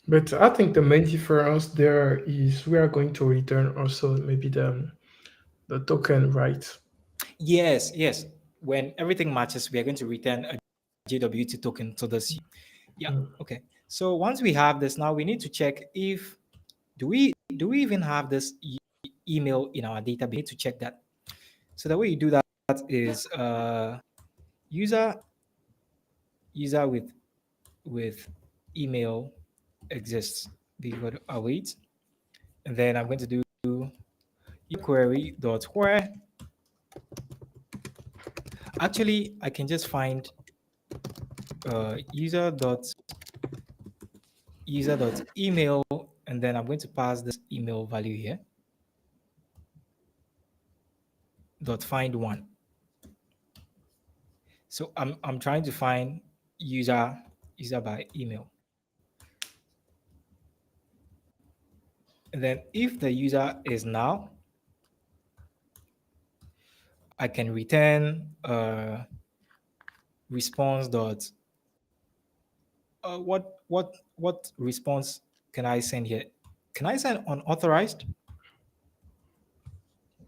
But I think the main difference there is we are going to return also maybe the token, right? Yes, yes. When everything matches, we are going to return a JWT token to this. Yeah. Okay. So once we have this, now we need to check if do we even have this email in our database. We need to check that. So the way you do that is user with email exists. We go to await, and then I'm going to do query dot where. Actually, I can just find user dot email, and then I'm going to pass this email value here. Dot find one. So I'm trying to find user by email. And then if the user is null, I can return response dot what response can I send here? Can I send unauthorized?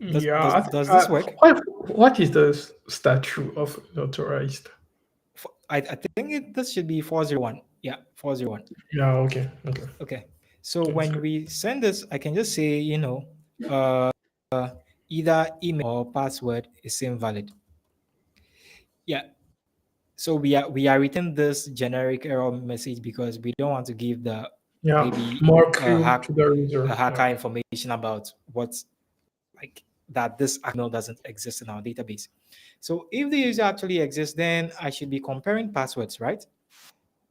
Does Yeah. does, does this work? What is the statute of authorized? I think this should be 401. Yeah, 401. Yeah. Okay. Okay. Okay. So Okay, that's when good. we send this, I can just say, uh, either email or password is invalid. Yeah. So we are returning this generic error message because we don't want to give the Yeah. maybe More clue to the a user. hacker Yeah. information about what's like that this email doesn't exist in our database. So if the user actually exists, then I should be comparing passwords, right?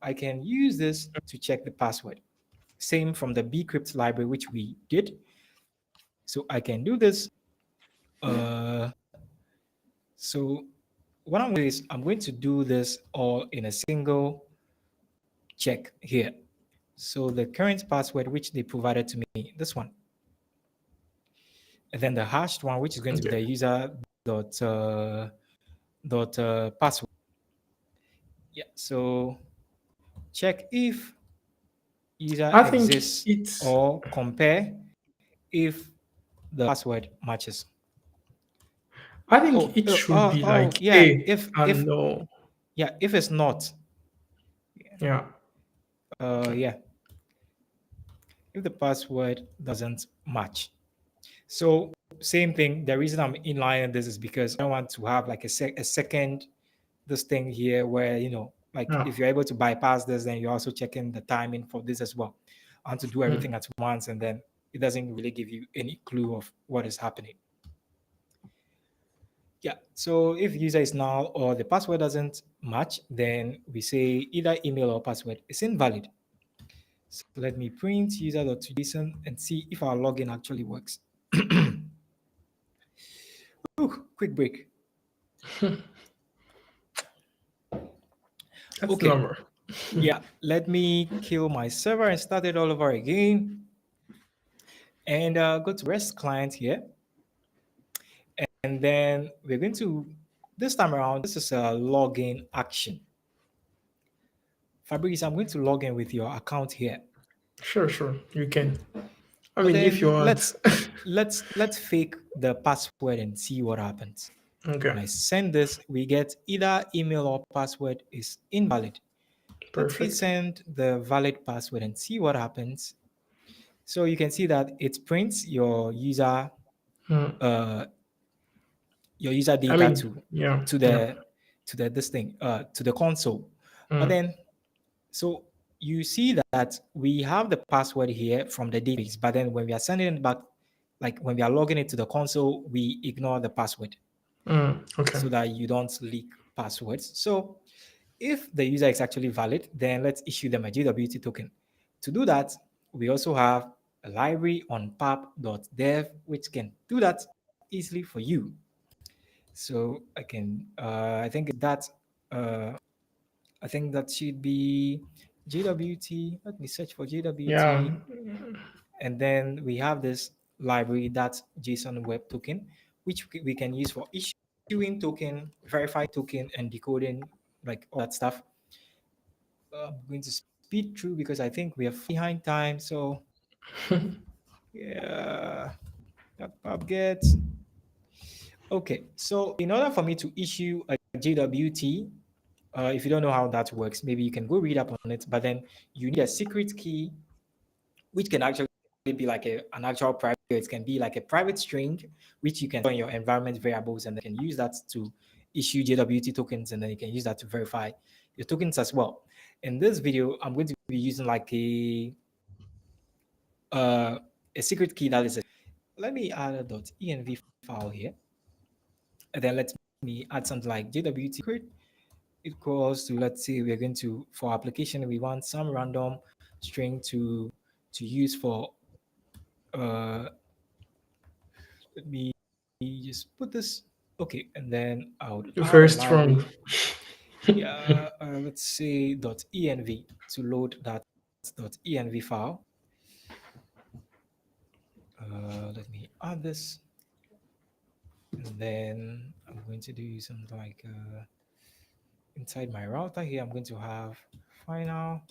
I can use this to check the password. Same from the bcrypt library, which we did. So I can do this. So what I'm going to do is I'm going to do this all in a single check here. So the current password which they provided to me, this one, and then the hashed one, which is going to be Okay. the user password. Yeah. So check if user I think exists it's. or compare if the password matches. I think it should be like Yeah. A and no. If it's not, Yeah. yeah, if the password doesn't match. So same thing. The reason I'm inlining this is because I don't want to have like a second this thing here where like Yeah. if you're able to bypass this, then you're also checking the timing for this as well. I want to do Hmm. everything at once, and then it doesn't really give you any clue of what is happening. Yeah. So if user is null or the password doesn't match, then we say either email or password is invalid. So let me print user.json and see if our login actually works. Ooh, quick break. That's Okay. normal. Yeah. Let me kill my server and start it all over again. And go to REST client here. And then we're going to, this time around, this is a login action. Fabrice, I'm going to log in with your account here. Sure, sure. You can. I But mean, if you then want. let's fake the password and see what happens. Okay. When I send this, we get either email or password is invalid. Let me Perfect. send the valid password and see what happens. So you can see that it prints Hmm. uh, your user I data mean, yeah, to yeah. the this thing to the console. But Hmm. then so you see that we have the password here from the database, but then when we are sending it back, like when we are logging it to the console, we ignore the password Hmm. Okay. so that you don't leak passwords. So if the user is actually valid, then let's issue them a JWT token. To do that, we also have a library on pub.dev, which can do that easily for you. So I think that, uh, I think that should be JWT. Let me search for Yeah. JWT. And then we have this library, that's JSON web token, which we can use for issuing token, verify token, and decoding, like all that stuff. I'm going to speed through because I think we are behind time. So yeah, get. Okay, so in order for me to issue a JWT, if you don't know how that works, maybe you can go read up on it. But then you need a secret key, which can actually be like an actual private. It can be like a private string, which you can store in your environment variables, and then you can use that to issue JWT tokens, and then you can use that to verify your tokens as well. In this video, I'm going to be using like uh, a secret key that is a. Let me add a .env file here, and then let me add something like JWT secret equals to, let's say we're going to, for application, we want some random string to use for let me just put this. Okay, and then I would You're add very a strong. library. Yeah, let's say .env to load that .env file. Let me add this, and then I'm going to do something like inside my router here. I'm going to have final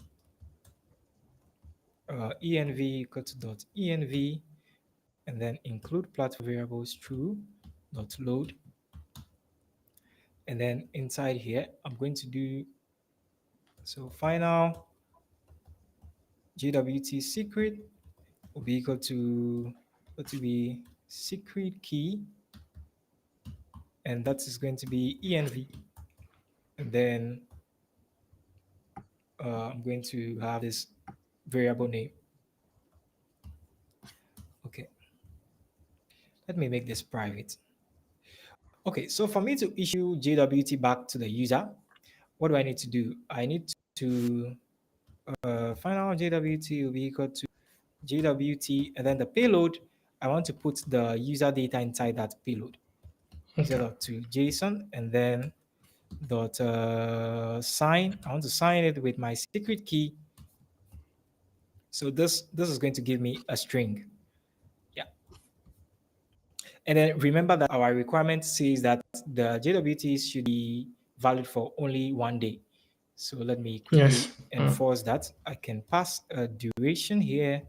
env equal to .env, and then include platform variables true .load, and then inside here I'm going to do, so final JWT secret will be equal to, what will be secret key, and that is going to be env, and then I'm going to have this variable name. Okay, let me make this private. Okay, so for me to issue JWT back to the user, what do I need to do? I need to final JWT will be equal to JWT, and then the payload, I want to put the user data inside that payload. Okay. User.to JSON, and then dot sign. I want to sign it with my secret key. So this is going to give me a string. Yeah. And then remember that our requirement says that the JWT should be valid for only 1 day. So let me Yes. quickly enforce that. I can pass a duration here,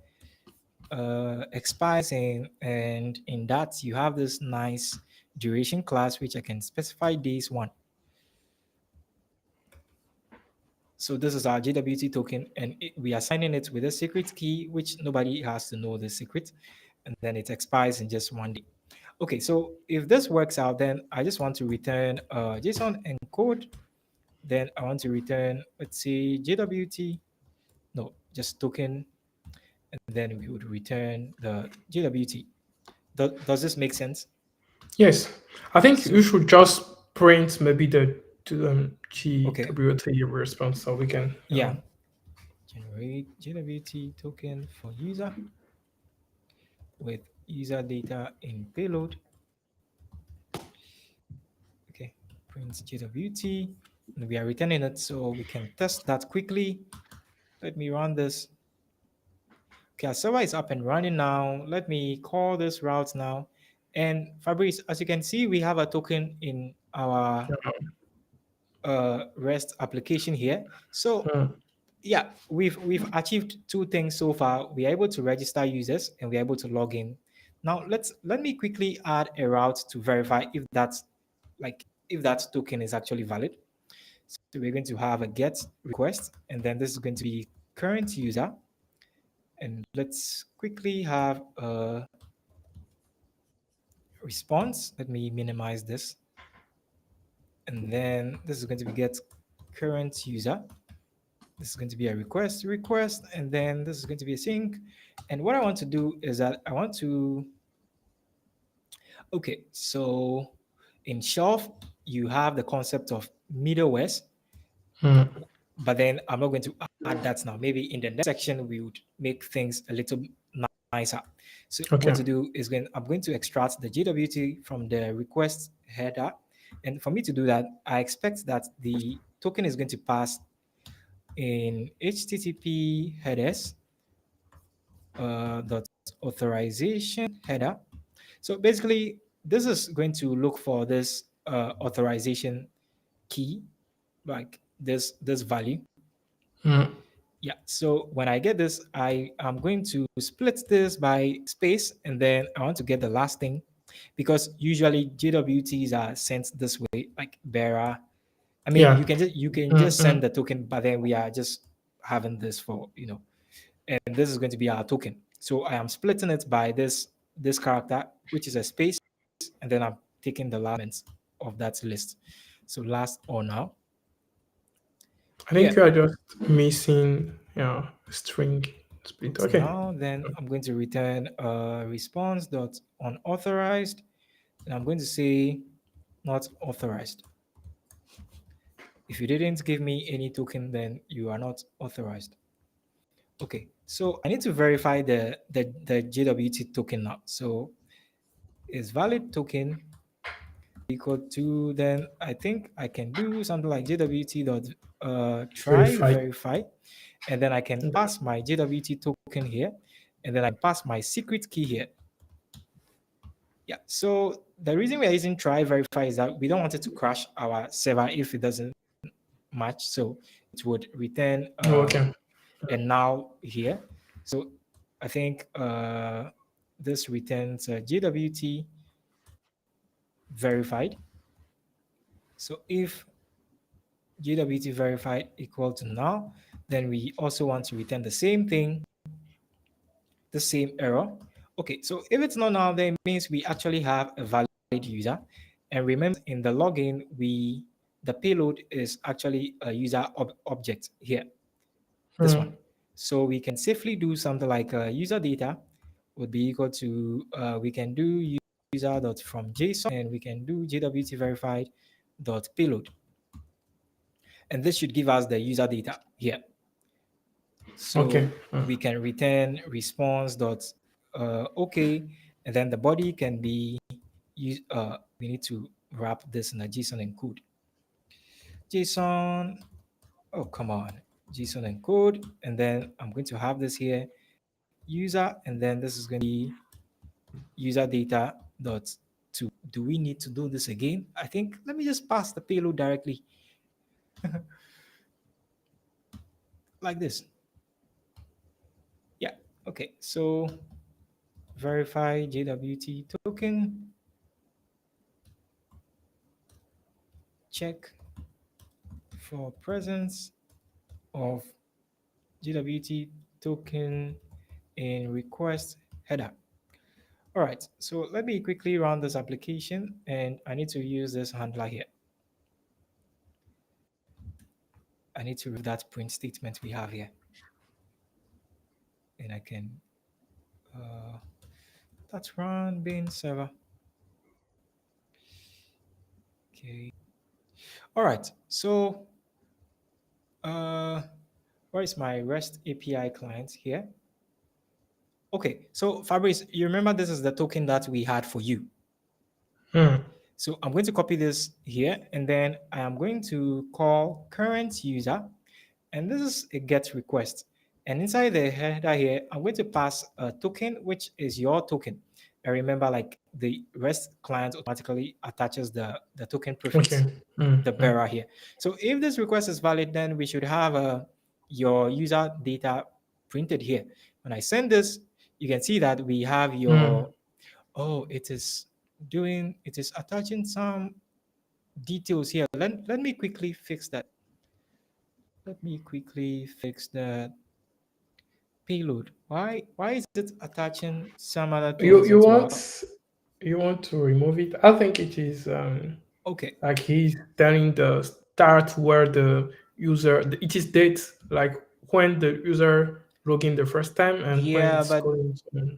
expires and in that you have this nice duration class which I can specify days one. So this is our JWT token, and we are signing it with a secret key, which nobody has to know the secret. and then it expires in just 1 day. Okay, so if this works out, then I just want to return JSON encode. Then I want to return, let's say, JWT, no, just token, and then we would return the JWT. Does this make sense? Yes, I think So, you should just print maybe the to okay, GWT response so we can. yeah, generate JWT token for user with user data in payload. Okay, print JWT, and we are returning it so we can test that quickly. Let me run this. Okay, our server is up and running now. Let me call this route now. And Fabrice, as you can see, we have a token in our REST application here. So yeah, we've achieved two things so far. We are able to register users and we're able to log in. Now let me quickly add a route to verify if that's like if that token is actually valid. So we're going to have a get request, and then this is going to be current user. And let's quickly have a response. Let me minimize this. And then this is going to be get current user. This is going to be a request, and then this is going to be a sync. And what I want to do is that I want to, okay, so in Shelf, you have the concept of middlewares, but then I'm not going to add that now. Maybe in the next section, we would make things a little nicer. So what Okay. to do is I'm going to extract the JWT from the request header. And for me to do that, I expect that the token is going to pass in HTTP headers dot authorization header. So basically, this is going to look for this authorization key, like this value. Yeah. So when I get this, I am going to split this by space, and then I want to get the last thing, because usually JWTs are sent this way, like bearer. I mean, Yeah. you can just send the token, but then we are just having this for and this is going to be our token. So I am splitting it by this character, which is a space, and then I'm taking the last of that list. So last or now. I Yeah. think you are just missing string split. It's Okay. now. Then I'm going to return response dot unauthorized, and I'm going to say not authorized. If you didn't give me any token, then you are not authorized. Okay, so I need to verify the JWT token now. So is valid token equal to, then I think I can do something like JWT dot try Verify. verify, and then I can pass my JWT token here, and then I pass my secret key here. Yeah, so the reason we are using try verify is that we don't want it to crash our server if it doesn't match. So it would return Okay. a null here. So I think this returns JWT verified. So if JWT verified equal to null, then we also want to return the same thing, the same error. Okay, so if it's not null, then it means we actually have a valid user. And remember, in the login, the payload is actually a user object here, this one. So we can safely do something like user data would be equal to, we can do user dot from JSON, and we can do JWT verified dot payload. And this should give us the user data here. Okay. So we can return response dot okay, and then the body can be we need to wrap this in a JSON encode. JSON, oh come on, JSON encode, and then I'm going to have this here user, and then this is going to be user data dot to. Do we need to do this again? I think let me just pass the payload directly like this. Yeah. Okay. So verify JWT token. Check for presence of JWT token in request header. All right, so let me quickly run this application, and I need to use this handler here. I need to remove that print statement we have here, and I can that's run bin server. Okay. All right, so uh, where is my REST API client here? Okay, so Fabrice, you remember this is the token that we had for you. Hmm. So I'm going to copy this here, and then I am going to call current user, and this is a get request. And inside the header here, I'm going to pass a token, which is your token. And remember, like the REST client automatically attaches the token prefix, Okay. Hmm. the Hmm. bearer here. So if this request is valid, then we should have your user data printed here. When I send this, you can see that we have Hmm. your, oh, it is attaching some details here. Let me quickly fix that. Let me quickly fix the payload. Why is it attaching some other You things you into our? want to remove it? I think it is Okay. like he's telling the start where the user it is date like when the user login the first time and when Yeah, it's but going to.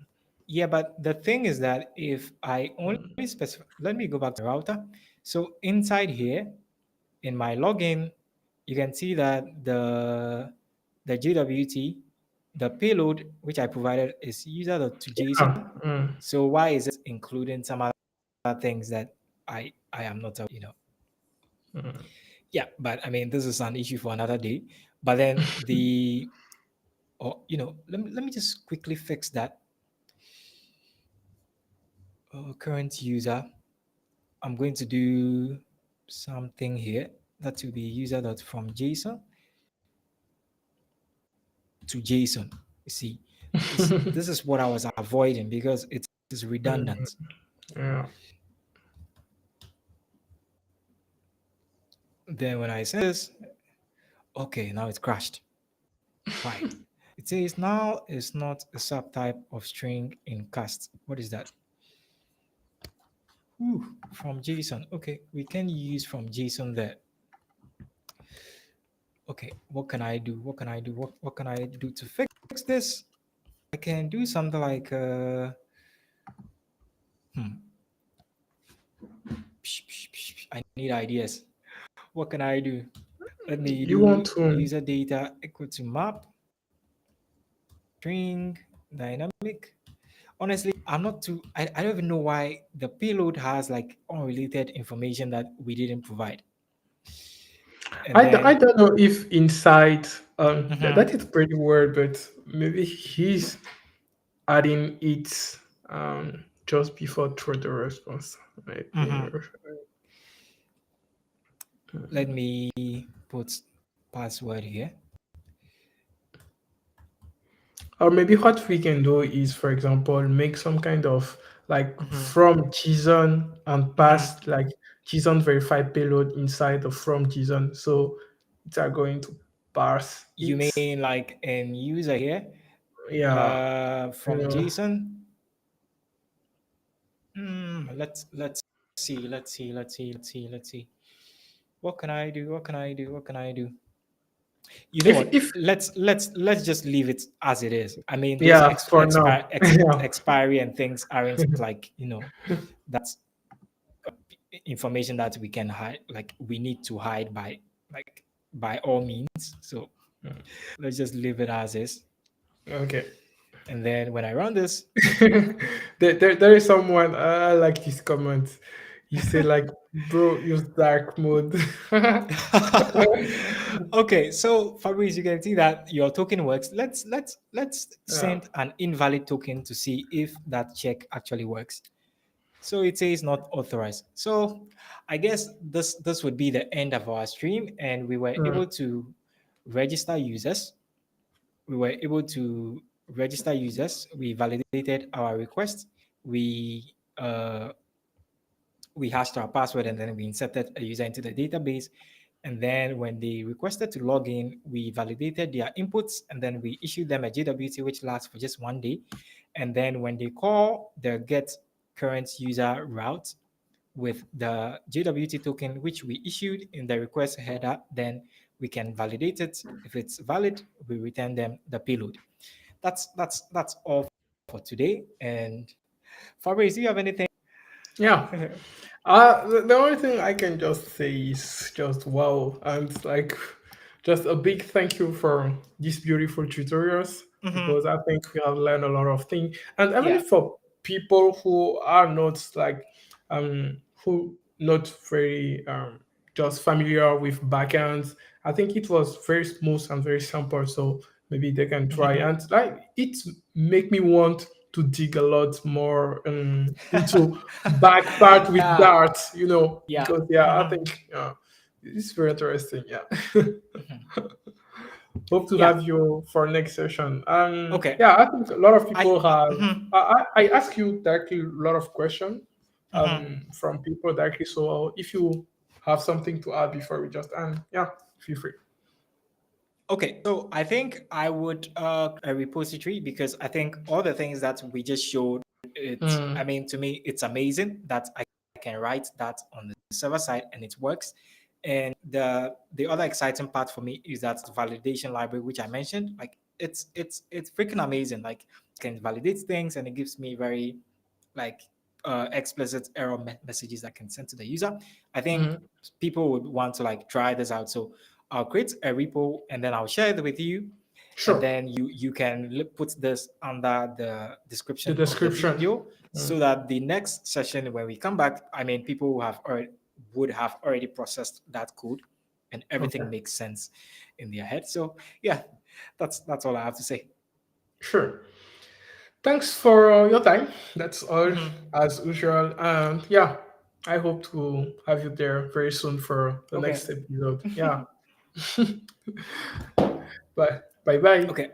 the thing is that if I only specify, let me go back to router. So inside here in my login, you can see that the JWT, the payload which I provided is user.to.json. Ah, So why is it including some other things that I am not, yeah, but I mean this is an issue for another day. But then let me just quickly fix that. Current user, I'm going to do something here that will be user.from JSON to JSON. You see, this is what I was avoiding because it is redundant. yeah. Then when I send this, okay, now it's crashed. Why? It says now it's not a subtype of string in cast. What is that? Ooh, from JSON. Okay, we can use from JSON there. Okay, what can I do? What can I do? What can I do to fix this? I can do something like I need ideas. What can I do? Let me You want do to. user data equal to map string dynamic. Honestly, I'm not too I don't even know why the payload has like unrelated information that we didn't provide. And I then don't know if inside mhm, that is pretty weird, but maybe he's adding it just before through the response. Maybe. mhm. Let me put password here. Or maybe what we can do is, for example, make some kind of like Mhm, from JSON and mhm. pass like JSON verified payload inside of from JSON. So it's are going to parse You it. mean like in user here Yeah, you from know. JSON? Let's see. Let's see. What can I do? What can I do? What can I do? You know what? If Let's just leave it as it is. I mean, those yeah, for now. Yeah. expiry and things aren't like that's information that we can hide. Like we need to hide by all means. So let's just leave it as is. Okay. And then when I run this, There is someone I like this comment. You say like, bro, use dark mode. okay, so Fabrice, you can see that your token works. Let's Yeah. send an invalid token to see if that check actually works. So it says not authorized. So I guess this would be the end of our stream, and we were Mm. able to register users. We were able to register users. We validated our request. We uh, we hashed our password, and then we inserted a user into the database. And then when they requested to log in, we validated their inputs and then we issued them a JWT, which lasts for just 1 day. And then when they call the get current user route with the JWT token, which we issued in the request header, then we can validate it. If it's valid, we return them the payload. That's all for today. And Fabrice, do you have anything? Yeah. The only thing I can just say is just wow, and like just a big thank you for these beautiful tutorials, because I think we have learned a lot of things, and even Yeah. for people who are not like who not very just familiar with backends, I think it was very smooth and very simple. So maybe they can try, and like it make me want to dig a lot more into back part with Yeah. Dart, Yeah. because yeah, I think it's very interesting. Yeah. Hope to Yeah. have you for next session. Okay. Yeah, I think a lot of I people have. mhm, I ask you directly a lot of questions mhm. from people directly. So if you have something to add before we just end, yeah, feel free. Okay, so I think I would a repository because I think all the things that we just showed, it I Mm, mean to me it's amazing that I can write that on the server side and it works. And the other exciting part for me is that validation library which I mentioned, like it's freaking amazing. Like can validate things and it gives me very like explicit error messages that can send to the user. I think mm, people would want to like try this out. So I'll create a repo and then I'll share it with you, and sure. then you can put this under the The description of the description. video so Mm, that the next session when we come back, I mean, people who have already would have already processed that code and okay. everything makes sense in their head. So yeah, that's all I have to say. Sure. Thanks for your time. That's all Mhm. as usual. And yeah, I hope to have you there very soon for the Okay. next episode. Yeah. Bye. Bye bye. Okay.